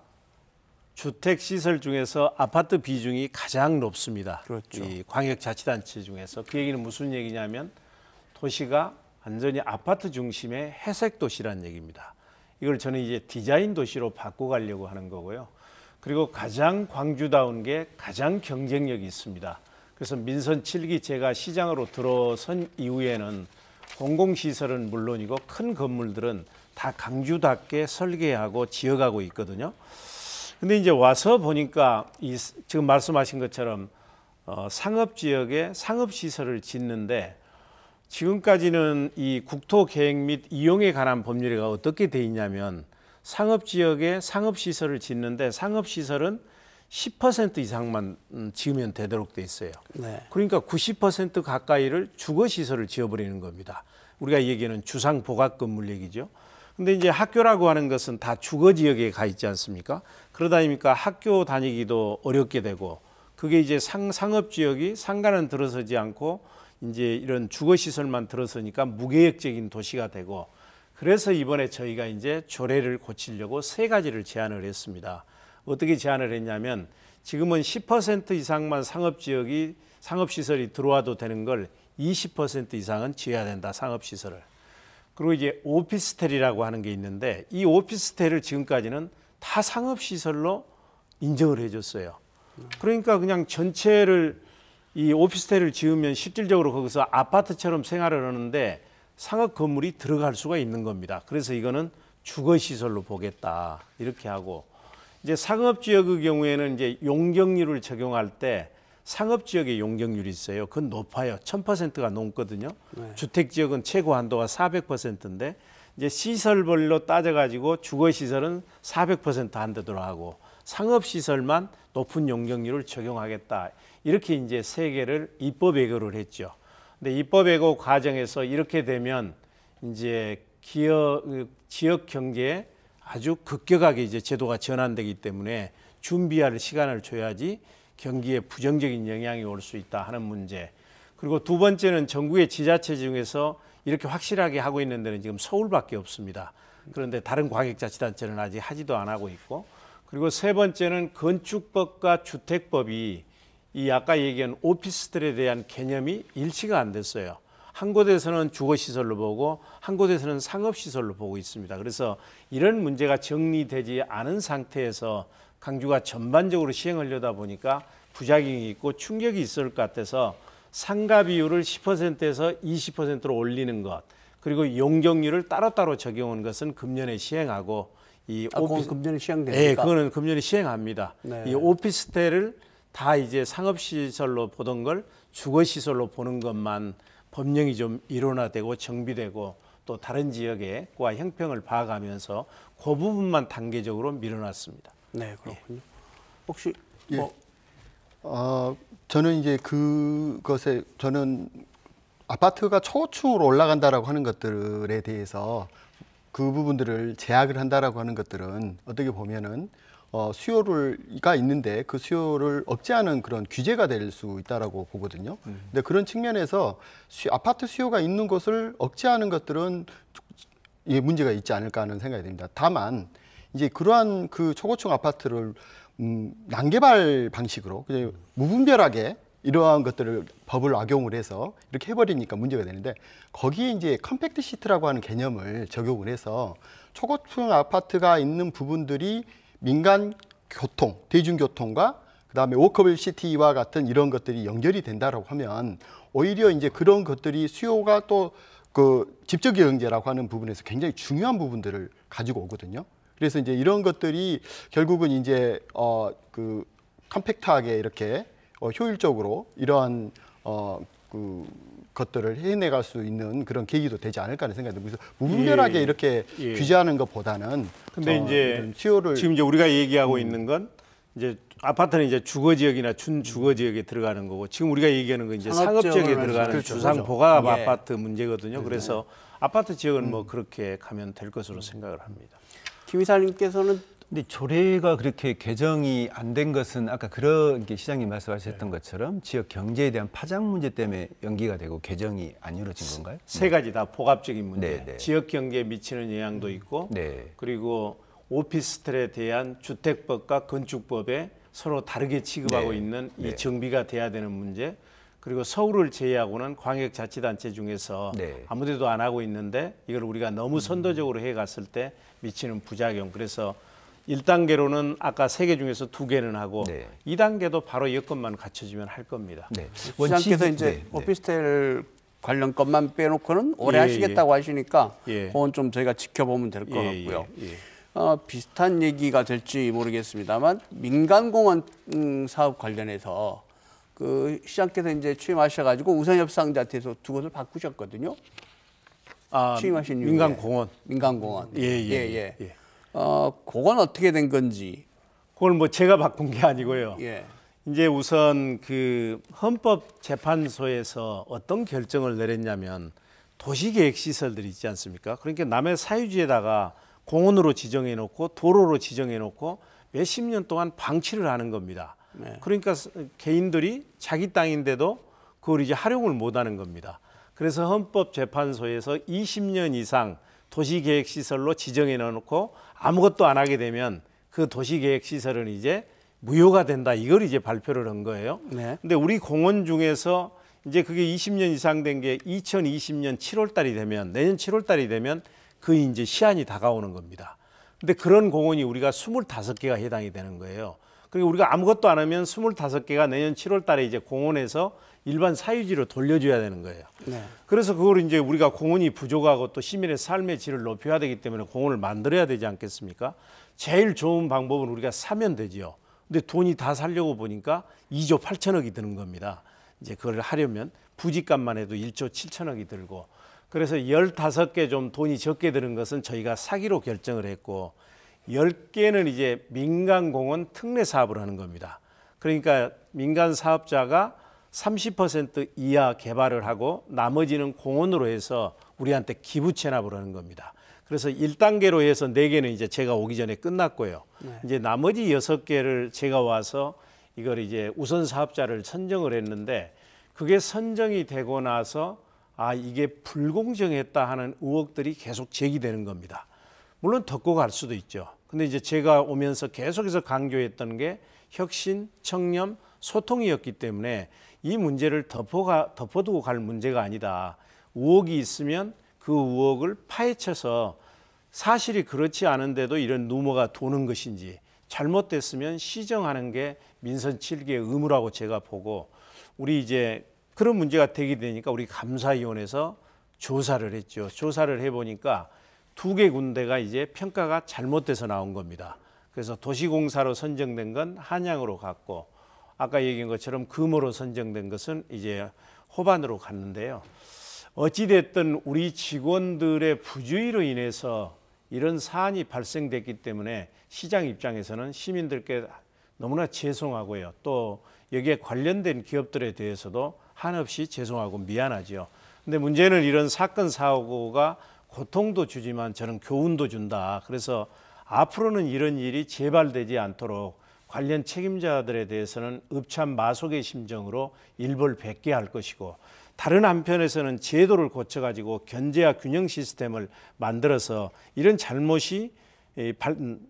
주택 시설 중에서 아파트 비중이 가장 높습니다. 그렇죠. 이 광역자치단체 중에서 그 얘기는 무슨 얘기냐면 도시가 완전히 아파트 중심의 회색 도시라는 얘기입니다. 이걸 저는 이제 디자인 도시로 바꿔가려고 하는 거고요. 그리고 가장 광주다운 게 가장 경쟁력이 있습니다. 그래서 민선 7기 제가 시장으로 들어선 이후에는 공공시설은 물론이고 큰 건물들은 다 광주답게 설계하고 지어가고 있거든요. 근데 이제 와서 보니까 지금 말씀하신 것처럼 상업지역에 상업시설을 짓는데 지금까지는 이 국토계획 및 이용에 관한 법률이 어떻게 돼 있냐면 상업지역에 상업시설을 짓는데 상업시설은 10% 이상만 지으면 되도록 돼 있어요. 네. 그러니까 90% 가까이를 주거 시설을 지어버리는 겁니다. 우리가 얘기하는 주상 복합 건물 얘기죠. 근데 이제 학교라고 하는 것은 다 주거 지역에 가 있지 않습니까? 그러다 보니까 학교 다니기도 어렵게 되고, 그게 이제 상업 지역이 상가는 들어서지 않고 이제 이런 주거 시설만 들어서니까 무계획적인 도시가 되고, 그래서 이번에 저희가 이제 조례를 고치려고 3가지를 제안을 했습니다. 어떻게 제안을 했냐면, 지금은 10% 이상만 상업지역이 상업시설이 들어와도 되는 걸 20% 이상은 지어야 된다, 상업시설을. 그리고 이제 오피스텔이라고 하는 게 있는데, 이 오피스텔을 지금까지는 다 상업시설로 인정을 해줬어요. 그러니까 그냥 전체를 이 오피스텔을 지으면 실질적으로 거기서 아파트처럼 생활을 하는데 상업 건물이 들어갈 수가 있는 겁니다. 그래서 이거는 주거시설로 보겠다, 이렇게 하고, 이제 상업지역의 경우에는 이제 용적률을 적용할 때 상업지역의 용적률이 있어요. 그건 높아요. 1000%가 넘거든요. 네. 주택지역은 최고 한도가 400%인데 이제 시설별로 따져가지고 주거시설은 400% 한도로 하고 상업시설만 높은 용적률을 적용하겠다. 이렇게 이제 3개를 입법 예고를 했죠. 근데 입법 예고 과정에서 이렇게 되면 이제 지역 경제에 아주 급격하게 이제 제도가 전환되기 때문에 준비할 시간을 줘야지 경기에 부정적인 영향이 올 수 있다 하는 문제. 그리고 2번째는 전국의 지자체 중에서 이렇게 확실하게 하고 있는 데는 지금 서울밖에 없습니다. 그런데 다른 광역자치단체는 아직 하지도 안 하고 있고, 그리고 3번째는 건축법과 주택법이 이 아까 얘기한 오피스텔에 대한 개념이 일치가 안 됐어요. 한 곳에서는 주거시설로 보고 한 곳에서는 상업시설로 보고 있습니다. 그래서 이런 문제가 정리되지 않은 상태에서 강주가 전반적으로 시행하려다 보니까 부작용이 있고 충격이 있을 것 같아서 상가 비율을 10%에서 20%로 올리는 것, 그리고 용적률을 따로따로 적용하는 것은 금년에 시행하고, 그건 금년에 시행됩니까? 네, 그거는 금년에 시행합니다. 네. 이 오피스텔을 다 이제 상업시설로 보던 걸 주거시설로 보는 것만 법령이 좀 일원화되고 정비되고 또 다른 지역과 형평을 봐가면서 그 부분만 단계적으로 밀어놨습니다. 네, 그렇군요. 혹시 저는 이제 저는 아파트가 초고층으로 올라간다라고 하는 것들에 대해서 그 부분들을 제약을 한다라고 하는 것들은 어떻게 보면은 수요가 있는데 그 수요를 억제하는 그런 규제가 될 수 있다라고 보거든요. 근데 그런 측면에서 아파트 수요가 있는 것을 억제하는 것들은 문제가 있지 않을까 하는 생각이 듭니다. 다만 이제 그러한 그 초고층 아파트를 난개발 방식으로 그냥 무분별하게 이러한 것들을 법을 악용을 해서 이렇게 해버리니까 문제가 되는데, 거기에 이제 컴팩트 시티라고 하는 개념을 적용을 해서 초고층 아파트가 있는 부분들이 민간 교통, 대중교통과 그다음에 워커블 시티와 같은 이런 것들이 연결이 된다라고 하면 오히려 이제 그런 것들이 수요가 또 그 집적 경제라고 하는 부분에서 굉장히 중요한 부분들을 가지고 오거든요. 그래서 이제 이런 것들이 결국은 이제 그 컴팩트하게 이렇게 효율적으로 이러한 그 것들을 해내갈 수 있는 그런 계기도 되지 않을까 하는 생각이 듭니다. 그래서 무분별하게 이렇게 규제하는 것보다는 근데 이제 수요를 지금 이제 우리가 얘기하고 있는 건 이제 아파트는 이제 주거 지역이나 준주거 지역에 들어가는 거고, 지금 우리가 얘기하는 건 이제 상업 지역에 들어가는 그렇죠, 주상 그렇죠. 복합 예. 아파트 문제거든요. 그래서 아파트 지역은 뭐 그렇게 가면 될 것으로 생각을 합니다. 김 이사님께서는 근데 조례가 그렇게 개정이 안 된 것은 아까 그렇게 시장님 말씀하셨던 것처럼 지역 경제에 대한 파장 문제 때문에 연기가 되고 개정이 안 이루어진 건가요? 3가지 다 복합적인 문제. 네, 네. 지역 경제에 미치는 영향도 있고, 네. 그리고 오피스텔에 대한 주택법과 건축법에 서로 다르게 취급하고 네. 있는 이 네. 정비가 돼야 되는 문제, 그리고 서울을 제외하고는 광역자치단체 중에서 네. 아무데도 안 하고 있는데 이걸 우리가 너무 선도적으로 해갔을 때 미치는 부작용. 그래서 1단계로는 아까 3개 중에서 2개는 하고 네. 2단계도 바로 여건만 갖춰지면 할 겁니다. 네. 시장께서 이제 네, 네. 오피스텔 관련 것만 빼놓고는 오래 예, 하시겠다고 하시니까 예. 그건 좀 저희가 지켜보면 될 것 예, 같고요. 예. 비슷한 얘기가 될지 모르겠습니다만 민간공원 사업 관련해서 그 시장께서 이제 취임하셔가지고 우선협상자한테서 두 곳을 바꾸셨거든요. 취임하신 이후에. 민간공원. 민간공원. 예. 그건 어떻게 된 건지. 그걸 뭐 제가 바꾼 게 아니고요. 예. 이제 우선 그 헌법재판소에서 어떤 결정을 내렸냐면 도시계획 시설들이 있지 않습니까? 그러니까 남의 사유지에다가 공원으로 지정해 놓고 도로로 지정해 놓고 몇십 년 동안 방치를 하는 겁니다. 네. 그러니까 개인들이 자기 땅인데도 그걸 이제 활용을 못 하는 겁니다. 그래서 헌법재판소에서 20년 이상 도시계획시설로 지정해 놓고 아무것도 안 하게 되면 그 도시계획시설은 이제 무효가 된다. 이걸 이제 발표를 한 거예요. 네. 근데 우리 공원 중에서 이제 그게 20년 이상 된 게 2020년 7월 달이 되면, 내년 7월 달이 되면 그 이제 시한이 다가오는 겁니다. 근데 그런 공원이 우리가 25개가 해당이 되는 거예요. 그리고 우리가 아무것도 안 하면 25개가 내년 7월 달에 이제 공원에서 일반 사유지로 돌려줘야 되는 거예요. 네. 그래서 그걸 이제 우리가 공원이 부족하고 또 시민의 삶의 질을 높여야 되기 때문에 공원을 만들어야 되지 않겠습니까? 제일 좋은 방법은 우리가 사면 되지요. 근데 돈이 다 살려고 보니까 2조 8천억이 드는 겁니다. 이제 그걸 하려면 부지값만 해도 1조 7천억이 들고, 그래서 15개 좀 돈이 적게 드는 것은 저희가 사기로 결정을 했고 10개는 이제 민간공원 특례 사업을 하는 겁니다. 그러니까 민간 사업자가 30% 이하 개발을 하고 나머지는 공원으로 해서 우리한테 기부 체납을 하는 겁니다. 그래서 1단계로 해서 4개는 이제 제가 오기 전에 끝났고요. 네. 이제 나머지 6개를 제가 와서 이걸 이제 우선 사업자를 선정을 했는데, 그게 선정이 되고 나서 이게 불공정했다 하는 의혹들이 계속 제기되는 겁니다. 물론 덮고 갈 수도 있죠. 근데 이제 제가 오면서 계속해서 강조했던 게 혁신, 청렴, 소통이었기 때문에 이 문제를 덮어두고 갈 문제가 아니다. 의혹이 있으면 그 의혹을 파헤쳐서 사실이 그렇지 않은데도 이런 루머가 도는 것인지, 잘못됐으면 시정하는 게 민선 7기의 의무라고 제가 보고, 우리 이제 그런 문제가 되게 되니까 우리 감사위원회에서 조사를 했죠. 조사를 해보니까 2개 군데가 이제 평가가 잘못돼서 나온 겁니다. 그래서 도시공사로 선정된 건 한양으로 갔고, 아까 얘기한 것처럼 금호로 선정된 것은 이제 호반으로 갔는데요. 어찌됐든 우리 직원들의 부주의로 인해서 이런 사안이 발생됐기 때문에 시장 입장에서는 시민들께 너무나 죄송하고요. 또 여기에 관련된 기업들에 대해서도 한없이 죄송하고 미안하죠. 근데 문제는 이런 사건 사고가 고통도 주지만 저는 교훈도 준다. 그래서 앞으로는 이런 일이 재발되지 않도록 관련 책임자들에 대해서는 읍참마속의 심정으로 일벌백계 할 것이고, 다른 한편에서는 제도를 고쳐가지고 견제와 균형 시스템을 만들어서 이런 잘못이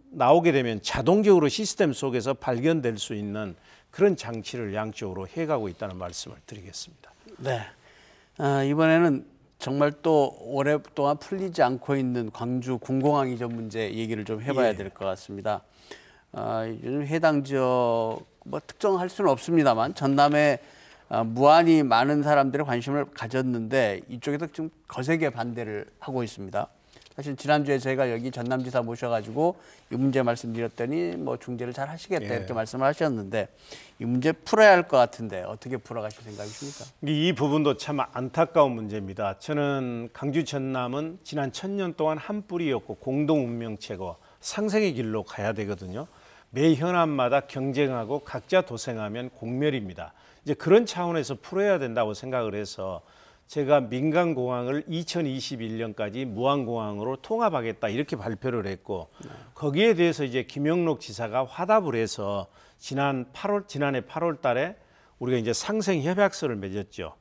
나오게 되면 자동적으로 시스템 속에서 발견될 수 있는 그런 장치를 양쪽으로 해가고 있다는 말씀을 드리겠습니다. 네. 이번에는 정말 또 오랫동안 풀리지 않고 있는 광주 군공항 이전 문제 얘기를 좀 해봐야 될 것 같습니다. 요즘 해당 지역 뭐 특정할 수는 없습니다만 전남에 무한히 많은 사람들이 관심을 가졌는데 이쪽에서 좀 거세게 반대를 하고 있습니다. 사실 지난주에 저희가 여기 전남지사 모셔가지고 이 문제 말씀드렸더니 뭐 중재를 잘 하시겠다 이렇게 말씀을 하셨는데 이 문제 풀어야 할 것 같은데 어떻게 풀어가실 생각이십니까? 이 부분도 참 안타까운 문제입니다. 저는 강주 전남은 지난 1000년 동안 한 뿌리였고 공동 운명체고 상생의 길로 가야 되거든요. 매 현안마다 경쟁하고 각자 도생하면 공멸입니다. 이제 그런 차원에서 풀어야 된다고 생각을 해서 제가 민간공항을 2021년까지 무한공항으로 통합하겠다 이렇게 발표를 했고, 거기에 대해서 이제 김영록 지사가 화답을 해서 지난해 8월 달에 우리가 이제 상생 협약서를 맺었죠.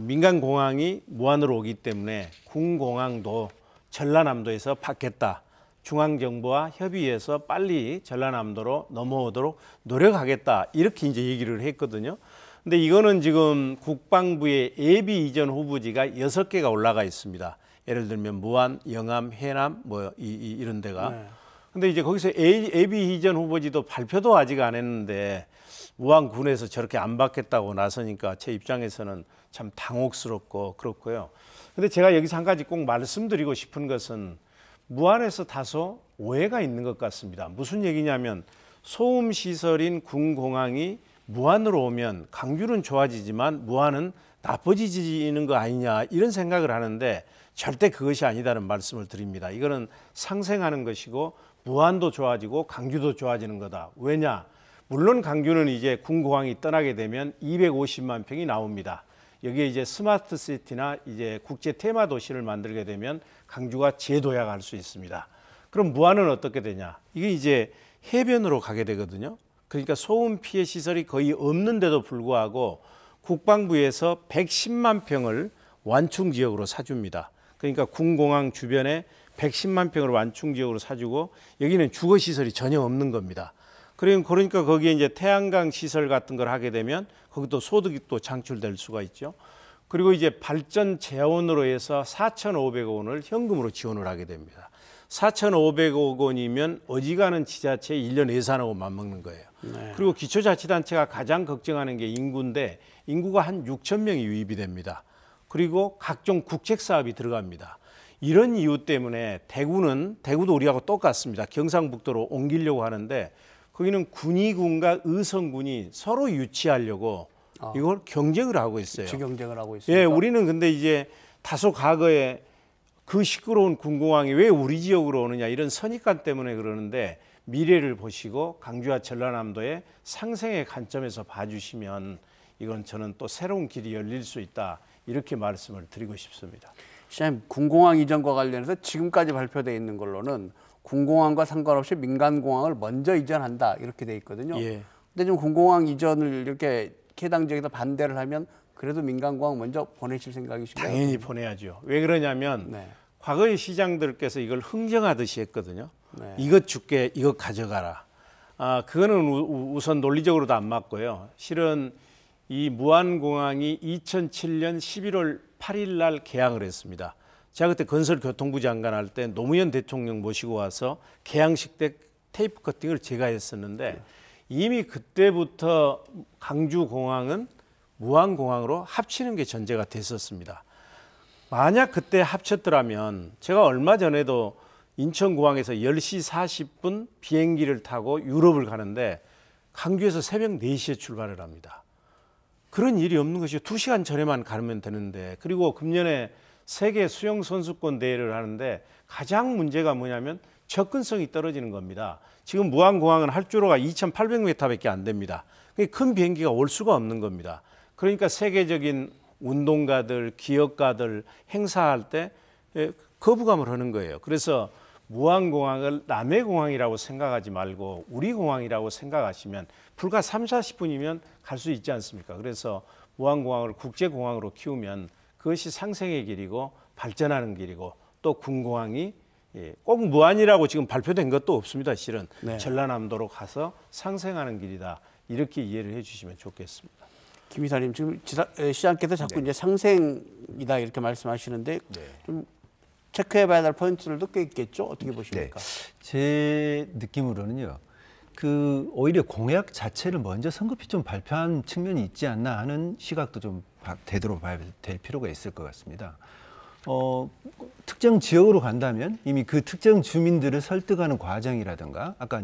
민간공항이 무한으로 오기 때문에 군공항도 전라남도에서 받겠다. 중앙정부와 협의해서 빨리 전라남도로 넘어오도록 노력하겠다. 이렇게 이제 얘기를 했거든요. 근데 이거는 지금 국방부의 예비 이전 후보지가 6개가 올라가 있습니다. 예를 들면 무안, 영암, 해남 뭐 이런 데가. 네. 근데 이제 거기서 예비 이전 후보지도 발표도 아직 안 했는데 무안군에서 저렇게 안 받겠다고 나서니까 제 입장에서는 참 당혹스럽고 그렇고요. 근데 제가 여기서 한 가지 꼭 말씀드리고 싶은 것은 무안에서 다소 오해가 있는 것 같습니다. 무슨 얘기냐면 소음 시설인 군공항이 무안으로 오면 강주는 좋아지지만 무안은 나빠지는 거 아니냐 이런 생각을 하는데, 절대 그것이 아니다는 말씀을 드립니다. 이거는 상생하는 것이고 무안도 좋아지고 광주도 좋아지는 거다. 왜냐? 물론 광주는 이제 군공항이 떠나게 되면 250만 평이 나옵니다. 여기에 이제 스마트 시티나 이제 국제 테마 도시를 만들게 되면 광주가 재도약할 수 있습니다. 그럼 무안은 어떻게 되냐? 이게 이제 해변으로 가게 되거든요. 그러니까 소음 피해 시설이 거의 없는데도 불구하고 국방부에서 110만 평을 완충 지역으로 사줍니다. 그러니까 군공항 주변에 110만 평을 완충 지역으로 사주고 여기는 주거 시설이 전혀 없는 겁니다. 그러니까 거기에 이제 태양광 시설 같은 걸 하게 되면 거기도 소득이 또 창출될 수가 있죠. 그리고 이제 발전 재원으로 해서 4,500억 원을 현금으로 지원을 하게 됩니다. 4,500억 원이면 어지간한 지자체의 1년 예산하고 맞먹는 거예요. 네. 그리고 기초자치단체가 가장 걱정하는 게 인구인데 인구가 한 6천 명이 유입이 됩니다. 그리고 각종 국책사업이 들어갑니다. 이런 이유 때문에 대구도 우리하고 똑같습니다. 경상북도로 옮기려고 하는데 거기는 군의군과 의성군이 서로 유치하려고 이걸 경쟁을 하고 있어요. 유치 경쟁을 하고 있습니다. 예, 우리는 근데 이제 다소 과거에 그 시끄러운 군공항이 왜 우리 지역으로 오느냐 이런 선입관 때문에 그러는데 미래를 보시고 광주와 전라남도의 상생의 관점에서 봐주시면 이건 저는 또 새로운 길이 열릴 수 있다 이렇게 말씀을 드리고 싶습니다. 시장님, 군공항 이전과 관련해서 지금까지 발표되어 있는 걸로는 군공항과 상관없이 민간공항을 먼저 이전한다 이렇게 돼 있거든요. 예. 근데 지금 군공항 이전을 이렇게 해당 지역에서 반대를 하면 그래도 민간공항 먼저 보내실 생각이신가요? 당연히 보내야죠. 왜 그러냐면 네. 과거의 시장들께서 이걸 흥정하듯이 했거든요. 네. 이것 줄게, 이것 가져가라. 그거는 우선 논리적으로도 안 맞고요. 실은 이 무안공항이 2007년 11월 8일 날 개항을 했습니다. 제가 그때 건설교통부 장관 할 때 노무현 대통령 모시고 와서 개항식 때 테이프 커팅을 제가 했었는데 이미 그때부터 광주공항은 무안공항으로 합치는 게 전제가 됐었습니다. 만약 그때 합쳤더라면 제가 얼마 전에도 인천공항에서 10시 40분 비행기를 타고 유럽을 가는데 광주에서 새벽 4시에 출발을 합니다. 그런 일이 없는 것이 2시간 전에만 가면 되는데 그리고 금년에 세계 수영 선수권 대회를 하는데 가장 문제가 뭐냐면 접근성이 떨어지는 겁니다. 지금 무안공항은 활주로가 2,800m밖에 안 됩니다. 큰 비행기가 올 수가 없는 겁니다. 그러니까 세계적인 운동가들, 기업가들 행사할 때 거부감을 하는 거예요. 그래서 무안공항을 남의 공항이라고 생각하지 말고 우리 공항이라고 생각하시면 불과 30-40분이면 갈 수 있지 않습니까? 그래서 무안공항을 국제공항으로 키우면 그것이 상생의 길이고 발전하는 길이고 또 군공항이 꼭 무안이라고 지금 발표된 것도 없습니다. 실은 네. 전라남도로 가서 상생하는 길이다. 이렇게 이해를 해 주시면 좋겠습니다. 김 이사님, 지금 시장께서 자꾸 이제 상생이다 이렇게 말씀하시는데 좀 체크해봐야 될 포인트들도 꽤 있겠죠? 어떻게 보십니까? 제 느낌으로는요. 오히려 공약 자체를 먼저 선급히 좀 발표한 측면이 있지 않나 하는 시각도 좀 되돌아봐야 될 필요가 있을 것 같습니다. 특정 지역으로 간다면 이미 그 특정 주민들을 설득하는 과정이라든가 아까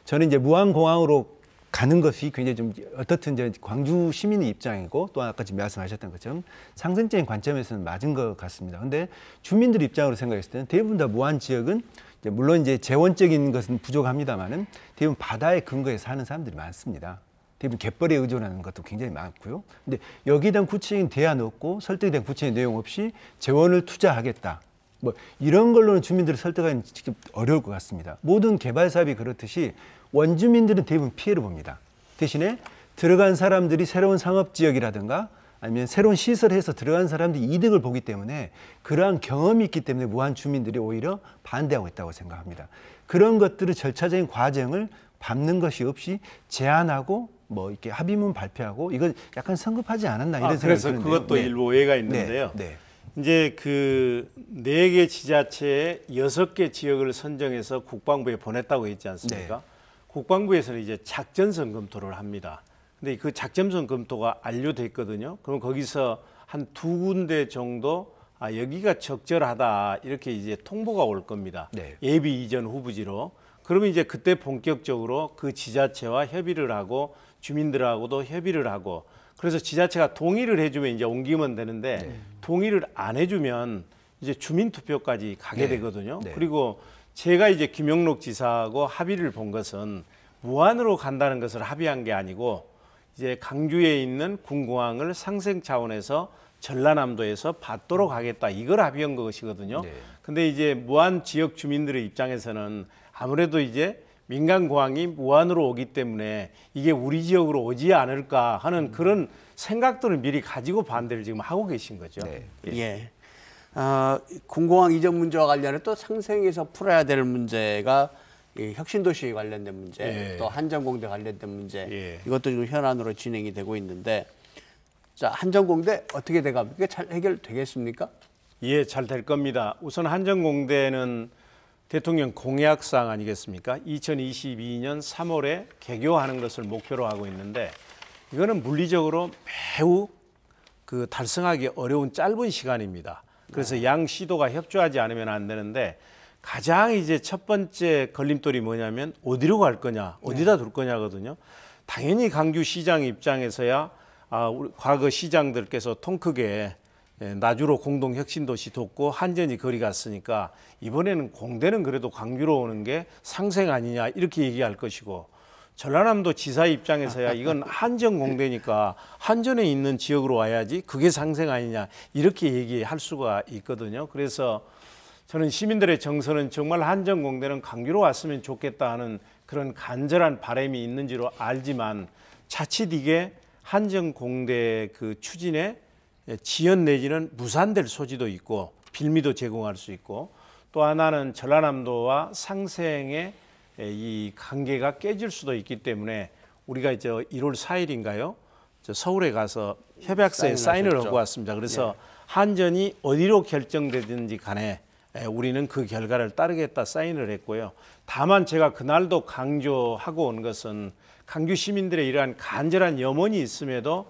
저는 무안공항으로 가는 것이 굉장히 좀 어떻든 이제 광주 시민의 입장이고 또 아까 지금 말씀하셨던 것처럼 상생적인 관점에서는 맞은 것 같습니다. 근데 주민들 입장으로 생각했을 때는 대부분 다 무안 지역은 물론 이제 재원적인 것은 부족합니다만은 대부분 바다에 근거해서 사는 사람들이 많습니다. 대부분 갯벌에 의존하는 것도 굉장히 많고요. 근데 여기에 대한 구체적인 대안 없고 설득에 대한 구체적인 내용 없이 재원을 투자하겠다. 이런 걸로는 주민들을 설득하기는 직접 어려울 것 같습니다. 모든 개발 사업이 그렇듯이 원주민들은 대부분 피해를 봅니다. 대신에 들어간 사람들이 새로운 상업지역이라든가 아니면 새로운 시설에서 들어간 사람들이 이득을 보기 때문에 그러한 경험이 있기 때문에 무안 주민들이 오히려 반대하고 있다고 생각합니다. 그런 것들을 절차적인 과정을 밟는 것이 없이 제안하고 이렇게 합의문 발표하고 이건 약간 성급하지 않았나 이런 생각이 드는데요. 그래서 그것도 일부 오해가 있는데요. 이제 그 4개 지자체에 6개 지역을 선정해서 국방부에 보냈다고 했지 않습니까? 국방부에서는 이제 작전성 검토를 합니다. 근데 그 작전성 검토가 완료됐거든요. 그럼 거기서 한 2군데 정도 여기가 적절하다 이렇게 이제 통보가 올 겁니다. 예비 이전 후보지로. 그러면 이제 그때 본격적으로 그 지자체와 협의를 하고 주민들하고도 협의를 하고 그래서 지자체가 동의를 해주면 이제 옮기면 되는데 동의를 안 해주면 이제 주민 투표까지 가게 네. 되거든요. 네. 그리고 제가 이제 김영록 지사하고 합의를 본 것은 무안으로 간다는 것을 합의한 게 아니고 이제 강주에 있는 군공항을 상생 차원에서 전라남도에서 받도록 하겠다 이걸 합의한 것이거든요. 네. 근데 이제 무안 지역 주민들의 입장에서는 아무래도 이제 민간 공항이 무안으로 오기 때문에 이게 우리 지역으로 오지 않을까 하는 그런 생각들을 미리 가지고 반대를 지금 하고 계신 거죠. 네. 예. 군공항 이전 문제와 관련해 또 상생에서 풀어야 될 문제가 이 혁신도시 관련된 문제, 예. 또 한전공대 관련된 문제, 예. 이것도 지금 현안으로 진행이 되고 있는데, 자 한전공대 어떻게 돼갑니까? 이게 잘 해결되겠습니까? 예, 잘 될 겁니다. 우선 한전공대는 대통령 공약상 아니겠습니까? 2022년 3월에 개교하는 것을 목표로 하고 있는데 이거는 물리적으로 매우 달성하기 어려운 짧은 시간입니다. 그래서 양 시도가 협조하지 않으면 안 되는데 가장 이제 첫 번째 걸림돌이 뭐냐면 어디로 갈 거냐, 어디다 둘 거냐거든요. 당연히 강주시장 입장에서야 우리 과거 시장들께서 통 크게 나주로 공동혁신도시 돕고 한전이 거리 갔으니까 이번에는 공대는 그래도 강주로 오는 게 상생 아니냐 이렇게 얘기할 것이고 전라남도 지사 입장에서야 이건 한전 공대니까 한전에 있는 지역으로 와야지 그게 상생 아니냐 이렇게 얘기할 수가 있거든요. 그래서 저는 시민들의 정서는 정말 한전 공대는 강주로 왔으면 좋겠다 하는 그런 간절한 바람이 있는지로 알지만 자칫 이게 한전 공대 그 추진에 지연 내지는 무산될 소지도 있고 빌미도 제공할 수 있고 또 하나는 전라남도와 상생의 이 관계가 깨질 수도 있기 때문에 우리가 이제 1월 4일인가요? 서울에 가서 협약서에 사인을 하고 왔습니다. 그래서 한전이 어디로 결정되든지 간에 우리는 그 결과를 따르겠다 사인을 했고요. 다만 제가 그날도 강조하고 온 것은 강주 시민들의 이러한 간절한 염원이 있음에도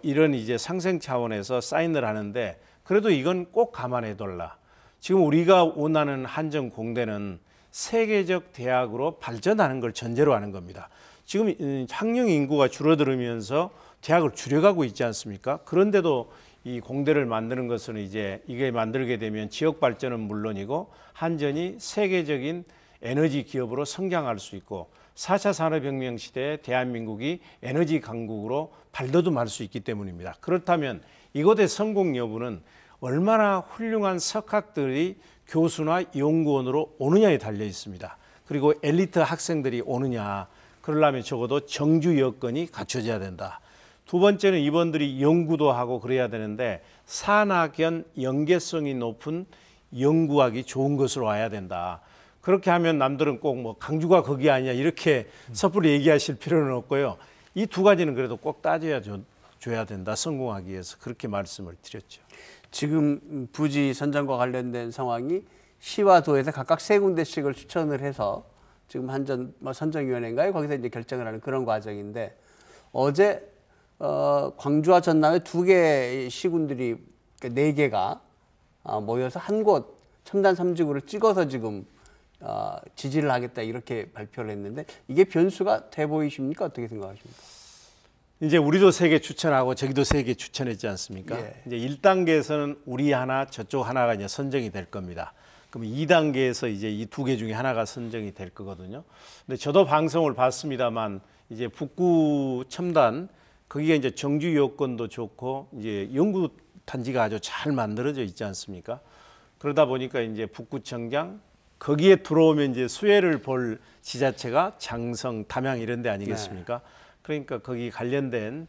이런 이제 상생 차원에서 사인을 하는데 그래도 이건 꼭 감안해 둘라. 지금 우리가 원하는 한전 공대는 세계적 대학으로 발전하는 걸 전제로 하는 겁니다. 지금 학령 인구가 줄어들면서 대학을 줄여가고 있지 않습니까? 그런데도 이 공대를 만드는 것은 이제 이게 만들게 되면 지역 발전은 물론이고 한전이 세계적인 에너지 기업으로 성장할 수 있고 4차 산업혁명 시대에 대한민국이 에너지 강국으로 발돋움할 수 있기 때문입니다. 그렇다면 이것의 성공 여부는 얼마나 훌륭한 석학들이 교수나 연구원으로 오느냐에 달려 있습니다. 그리고 엘리트 학생들이 오느냐, 그러려면 적어도 정주 여건이 갖춰져야 된다. 두 번째는 이분들이 연구도 하고 그래야 되는데 산학연 연계성이 높은 연구하기 좋은 것으로 와야 된다. 그렇게 하면 남들은 꼭 뭐 강주가 거기 아니냐 이렇게 섣불리 얘기하실 필요는 없고요. 이 두 가지는 그래도 꼭 따져줘야 된다. 성공하기 위해서 그렇게 말씀을 드렸죠. 지금 부지 선정과 관련된 상황이 시와 도에서 각각 3군데씩을 추천을 해서 지금 한전 선정위원회인가요? 거기서 이제 결정을 하는 그런 과정인데 어제 광주와 전남의 2개 시군들이 그러니까 4개가 모여서 한 곳 첨단 3지구를 찍어서 지금 지지를 하겠다 이렇게 발표를 했는데 이게 변수가 돼 보이십니까? 어떻게 생각하십니까? 이제 우리도 3개 추천하고 저기도 3개 추천했지 않습니까? 예. 이제 1단계에서는 우리 하나 저쪽 하나가 이제 선정이 될 겁니다. 그럼 2단계에서 이제 이 2개 중에 하나가 선정이 될 거거든요. 근데 저도 방송을 봤습니다만 이제 북구 첨단 거기가 이제 정주 여건도 좋고 이제 연구 단지가 아주 잘 만들어져 있지 않습니까? 그러다 보니까 이제 북구청장 거기에 들어오면 이제 수혜를 볼 지자체가 장성, 담양 이런 데 아니겠습니까? 그러니까 거기 관련된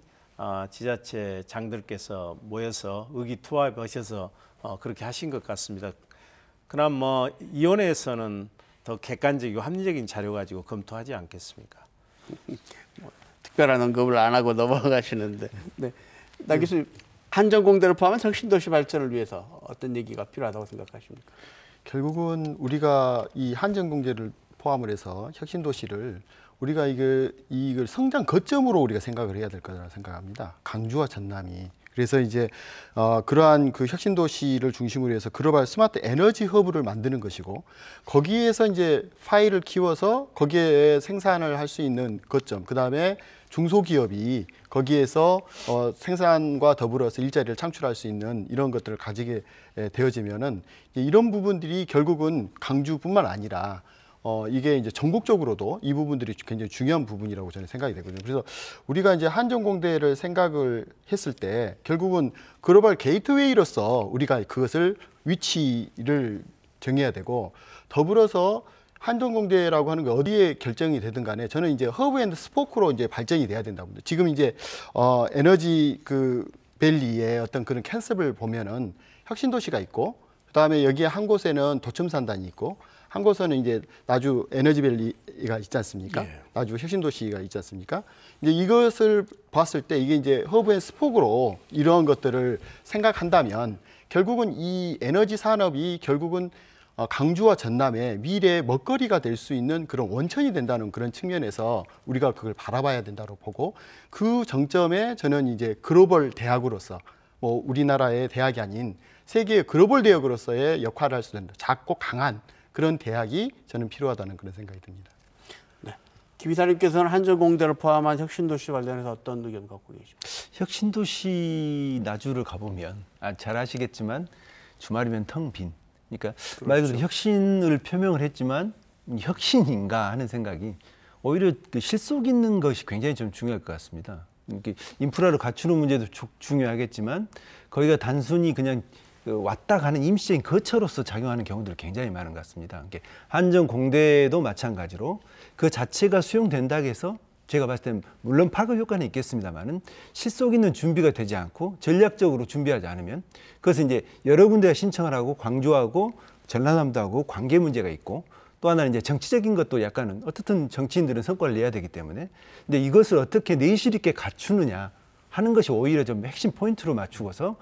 지자체 장들께서 모여서 의기투합하셔서 그렇게 하신 것 같습니다. 그럼 뭐 위원회에서는 더 객관적이고 합리적인 자료 가지고 검토하지 않겠습니까? 특별한 언급을 안 하고 넘어가시는데, 네. 나 교수님 한전공대를 포함한 혁신도시 발전을 위해서 어떤 얘기가 필요하다고 생각하십니까? 결국은 우리가 이 한전공대를 포함을 해서 혁신도시를 우리가 이걸 성장 거점으로 우리가 생각을 해야 될 거라고 생각합니다. 강주와 전남이 그래서 이제 그러한 그 혁신 도시를 중심으로 해서 글로벌 스마트 에너지 허브를 만드는 것이고, 거기에서 이제 파일을 키워서 거기에 생산을 할 수 있는 거점, 그다음에 중소기업이 거기에서 생산과 더불어서 일자리를 창출할 수 있는 이런 것들을 가지게 되어지면은 이런 부분들이 결국은 강주뿐만 아니라 이게 이제 전국적으로도 이 부분들이 굉장히 중요한 부분이라고 저는 생각이 되거든요. 그래서 우리가 이제 한전공대를 생각을 했을 때 결국은 글로벌 게이트웨이로서 우리가 그것을 위치를 정해야 되고, 더불어서 한전공대라고 하는 게 어디에 결정이 되든 간에 저는 이제 허브 앤드 스포크로 이제 발전이 돼야 된다고 봅니다. 지금 이제 에너지 그 밸리의 어떤 그런 컨셉을 보면은 혁신 도시가 있고, 그다음에 여기에 한 곳에는 도첨산단이 있고, 한 곳에는 이제 나주 에너지밸리가 있지 않습니까? 예. 나주 혁신도시가 있지 않습니까? 이제 이것을 봤을 때 이게 이제 허브 앤 스포크로 이러한 것들을 생각한다면 결국은 이 에너지 산업이 결국은 강주와 전남의 미래의 먹거리가 될 수 있는 그런 원천이 된다는 그런 측면에서 우리가 그걸 바라봐야 된다고 보고, 그 정점에 저는 이제 글로벌 대학으로서 뭐 우리나라의 대학이 아닌 세계의 글로벌 대학으로서의 역할을 할 수 있는 작고 강한 그런 대학이 저는 필요하다는 그런 생각이 듭니다. 네. 김 이사님께서는 한전공대를 포함한 혁신도시 관련해서 어떤 의견 갖고 계십니까? 혁신도시 나주를 가보면 잘 아시겠지만 주말이면 텅 빈. 그러니까 말 그대로 혁신을 표명을 했지만 혁신인가 하는 생각이 오히려 그 실속 있는 것이 굉장히 좀 중요할 것 같습니다. 이렇게 인프라를 갖추는 문제도 중요하겠지만 거기가 단순히 그냥 왔다 가는 임시적인 거처로서 작용하는 경우들이 굉장히 많은 것 같습니다. 한전공대도 마찬가지로 그 자체가 수용된다고 해서 제가 봤을 때는 물론 파급 효과는 있겠습니다만은 실속 있는 준비가 되지 않고 전략적으로 준비하지 않으면, 그것은 이제 여러 군데가 신청을 하고 광주하고 전라남도 하고 관계 문제가 있고, 또 하나는 이제 정치적인 것도 약간은 어떻든 정치인들은 성과를 내야 되기 때문에, 근데 이것을 어떻게 내실 있게 갖추느냐 하는 것이 오히려 좀 핵심 포인트로 맞추고서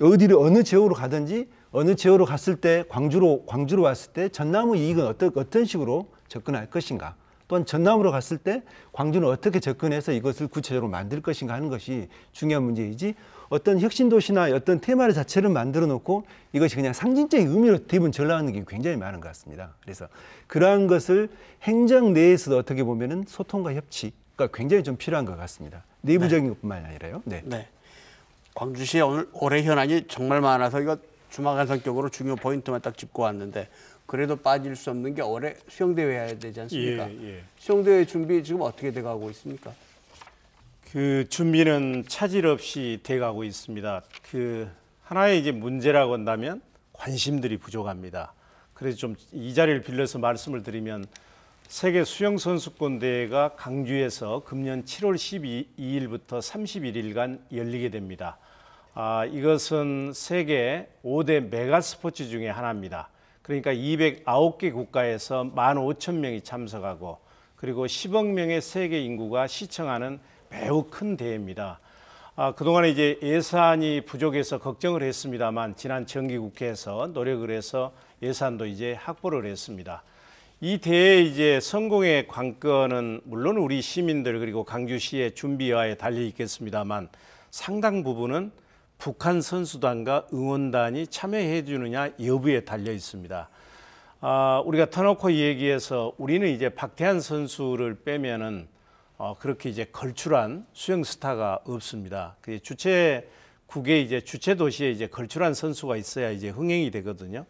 어디를 어느 지역으로 가든지 어느 지역으로 갔을 때 광주로 왔을 때 전남의 이익은 어떤 식으로 접근할 것인가, 또한 전남으로 갔을 때 광주는 어떻게 접근해서 이것을 구체적으로 만들 것인가 하는 것이 중요한 문제이지, 어떤 혁신도시나 어떤 테마를 자체를 만들어 놓고 이것이 그냥 상징적인 의미로 대부분 전락하는 게 굉장히 많은 것 같습니다. 그래서 그러한 것을 행정 내에서도 어떻게 보면은 소통과 협치가 굉장히 좀 필요한 것 같습니다. 내부적인 것뿐만 아니라요. 네. 네. 광주시에 오늘 올해 현안이 정말 많아서 이거 주막한 성격으로 중요 포인트만 딱 짚고 왔는데, 그래도 빠질 수 없는 게 올해 수영대회 해야 되지 않습니까? 예. 수영대회 준비 지금 어떻게 돼가고 있습니까? 그 준비는 차질 없이 돼가고 있습니다. 그 하나의 이제 문제라고 한다면 관심들이 부족합니다. 그래서 좀 이 자리를 빌려서 말씀을 드리면, 세계 수영 선수권 대회가 강주에서 금년 7월 12일부터 31일간 열리게 됩니다. 이것은 세계 5대 메가 스포츠 중에 하나입니다. 그러니까 209개 국가에서 15,000명이 참석하고, 그리고 10억 명의 세계 인구가 시청하는 매우 큰 대회입니다. 그동안에 이제 예산이 부족해서 걱정을 했습니다만, 지난 정기국회에서 노력을 해서 예산도 이제 확보를 했습니다. 이 대회 이제 성공의 관건은 물론 우리 시민들 그리고 강주시의 준비와에 달려 있겠습니다만, 상당 부분은 북한 선수단과 응원단이 참여해 주느냐 여부에 달려 있습니다. 우리가 터놓고 얘기해서 우리는 이제 박태환 선수를 빼면은 그렇게 이제 걸출한 수영 스타가 없습니다. 그 주최국에 이제 주최 도시에 이제 걸출한 선수가 있어야 이제 흥행이 되거든요.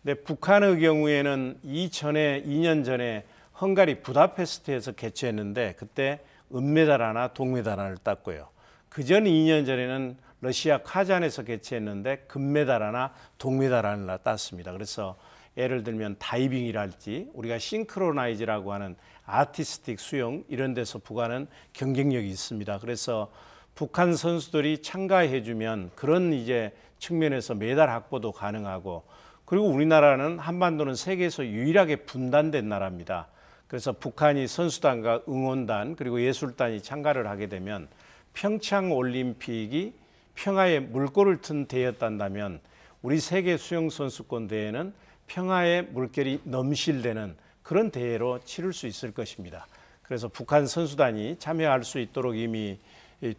근데 북한의 경우에는 2년 전에 헝가리 부다페스트에서 개최했는데 그때 은메달 하나, 동메달 하나를 땄고요. 그전 2년 전에는 러시아 카잔에서 개최했는데 금메달 하나, 동메달 하나 땄습니다. 그래서 예를 들면 다이빙이랄지 우리가 싱크로나이즈라고 하는 아티스틱 수영 이런 데서 북한은 경쟁력이 있습니다. 그래서 북한 선수들이 참가해주면 그런 이제 측면에서 메달 확보도 가능하고, 그리고 우리나라는 한반도는 세계에서 유일하게 분단된 나라입니다. 그래서 북한이 선수단과 응원단 그리고 예술단이 참가를 하게 되면 평창 올림픽이 평화의 물꼬를 튼 대회였다면 우리 세계 수영 선수권 대회는 평화의 물결이 넘실대는 그런 대회로 치를 수 있을 것입니다. 그래서 북한 선수단이 참여할 수 있도록 이미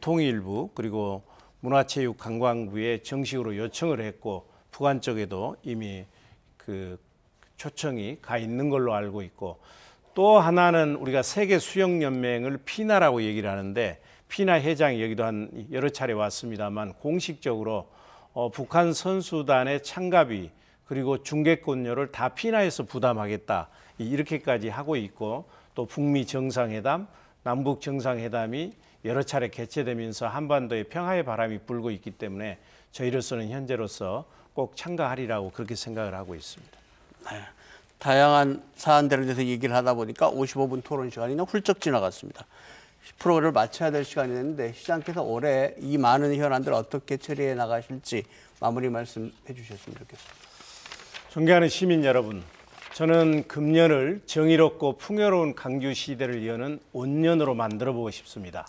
통일부 그리고 문화체육관광부에 정식으로 요청을 했고 북한 쪽에도 이미 그 초청이 가 있는 걸로 알고 있고, 또 하나는 우리가 세계 수영연맹을 피나라고 얘기를 하는데, 피나 회장이 여기도 한 여러 차례 왔습니다만 공식적으로 북한 선수단의 참가비 그리고 중계권료를 다 피나에서 부담하겠다 이렇게까지 하고 있고, 또 북미 정상회담, 남북 정상회담이 여러 차례 개최되면서 한반도에 평화의 바람이 불고 있기 때문에 저희로서는 현재로서 꼭 참가하리라고 그렇게 생각을 하고 있습니다. 네. 다양한 사안들에 대해서 얘기를 하다 보니까 55분 토론 시간이 훌쩍 지나갔습니다. 프로그램을 마쳐야 될 시간이 됐는데 시장께서 올해 이 많은 현안들을 어떻게 처리해 나가실지 마무리 말씀해 주셨으면 좋겠습니다. 존경하는 시민 여러분, 저는 금년을 정의롭고 풍요로운 광주 시대를 여는 온년으로 만들어 보고 싶습니다.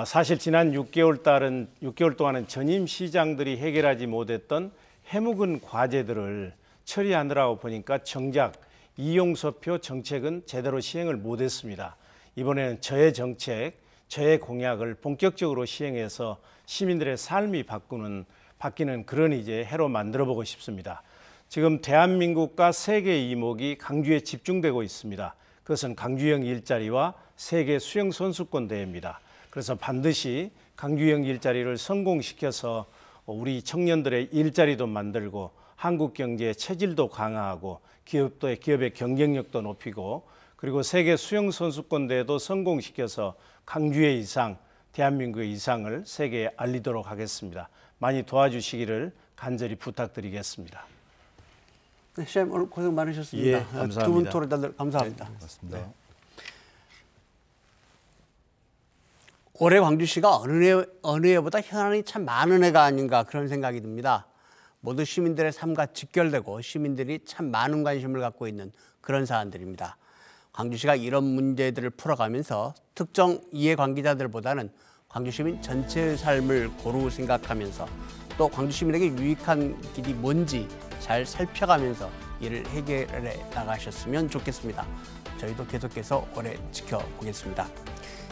사실 지난 6개월 동안은 전임 시장들이 해결하지 못했던 해묵은 과제들을 처리하느라고 보니까 정작 이용서표 정책은 제대로 시행을 못했습니다. 이번에는 저의 정책, 저의 공약을 본격적으로 시행해서 시민들의 삶이 바뀌는 그런 이제 해로 만들어 보고 싶습니다. 지금 대한민국과 세계의 이목이 광주에 집중되고 있습니다. 그것은 광주형 일자리와 세계 수영 선수권 대회입니다. 그래서 반드시 광주형 일자리를 성공시켜서 우리 청년들의 일자리도 만들고 한국 경제의 체질도 강화하고 기업의 경쟁력도 높이고, 그리고 세계 수영 선수권 대회도 성공시켜서 광주의 이상, 대한민국의 이상을 세계에 알리도록 하겠습니다. 많이 도와주시기를 간절히 부탁드리겠습니다. 네, 시장님 오늘 고생 많으셨습니다. 예, 감사합니다. 두 분 토론자들 감사합니다. 고맙습니다. 네. 올해 광주시가 어느 해보다 현안이 참 많은 해가 아닌가 그런 생각이 듭니다. 모두 시민들의 삶과 직결되고 시민들이 참 많은 관심을 갖고 있는 그런 사안들입니다. 광주시가 이런 문제들을 풀어가면서 특정 이해관계자들보다는 광주시민 전체의 삶을 고루 생각하면서 또 광주시민에게 유익한 길이 뭔지 잘 살펴가면서 이를 해결해 나가셨으면 좋겠습니다. 저희도 계속해서 오래 지켜보겠습니다.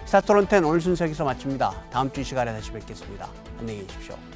시사토론10 오늘 순서 여기서 마칩니다. 다음 주 이 시간에 다시 뵙겠습니다. 안녕히 계십시오.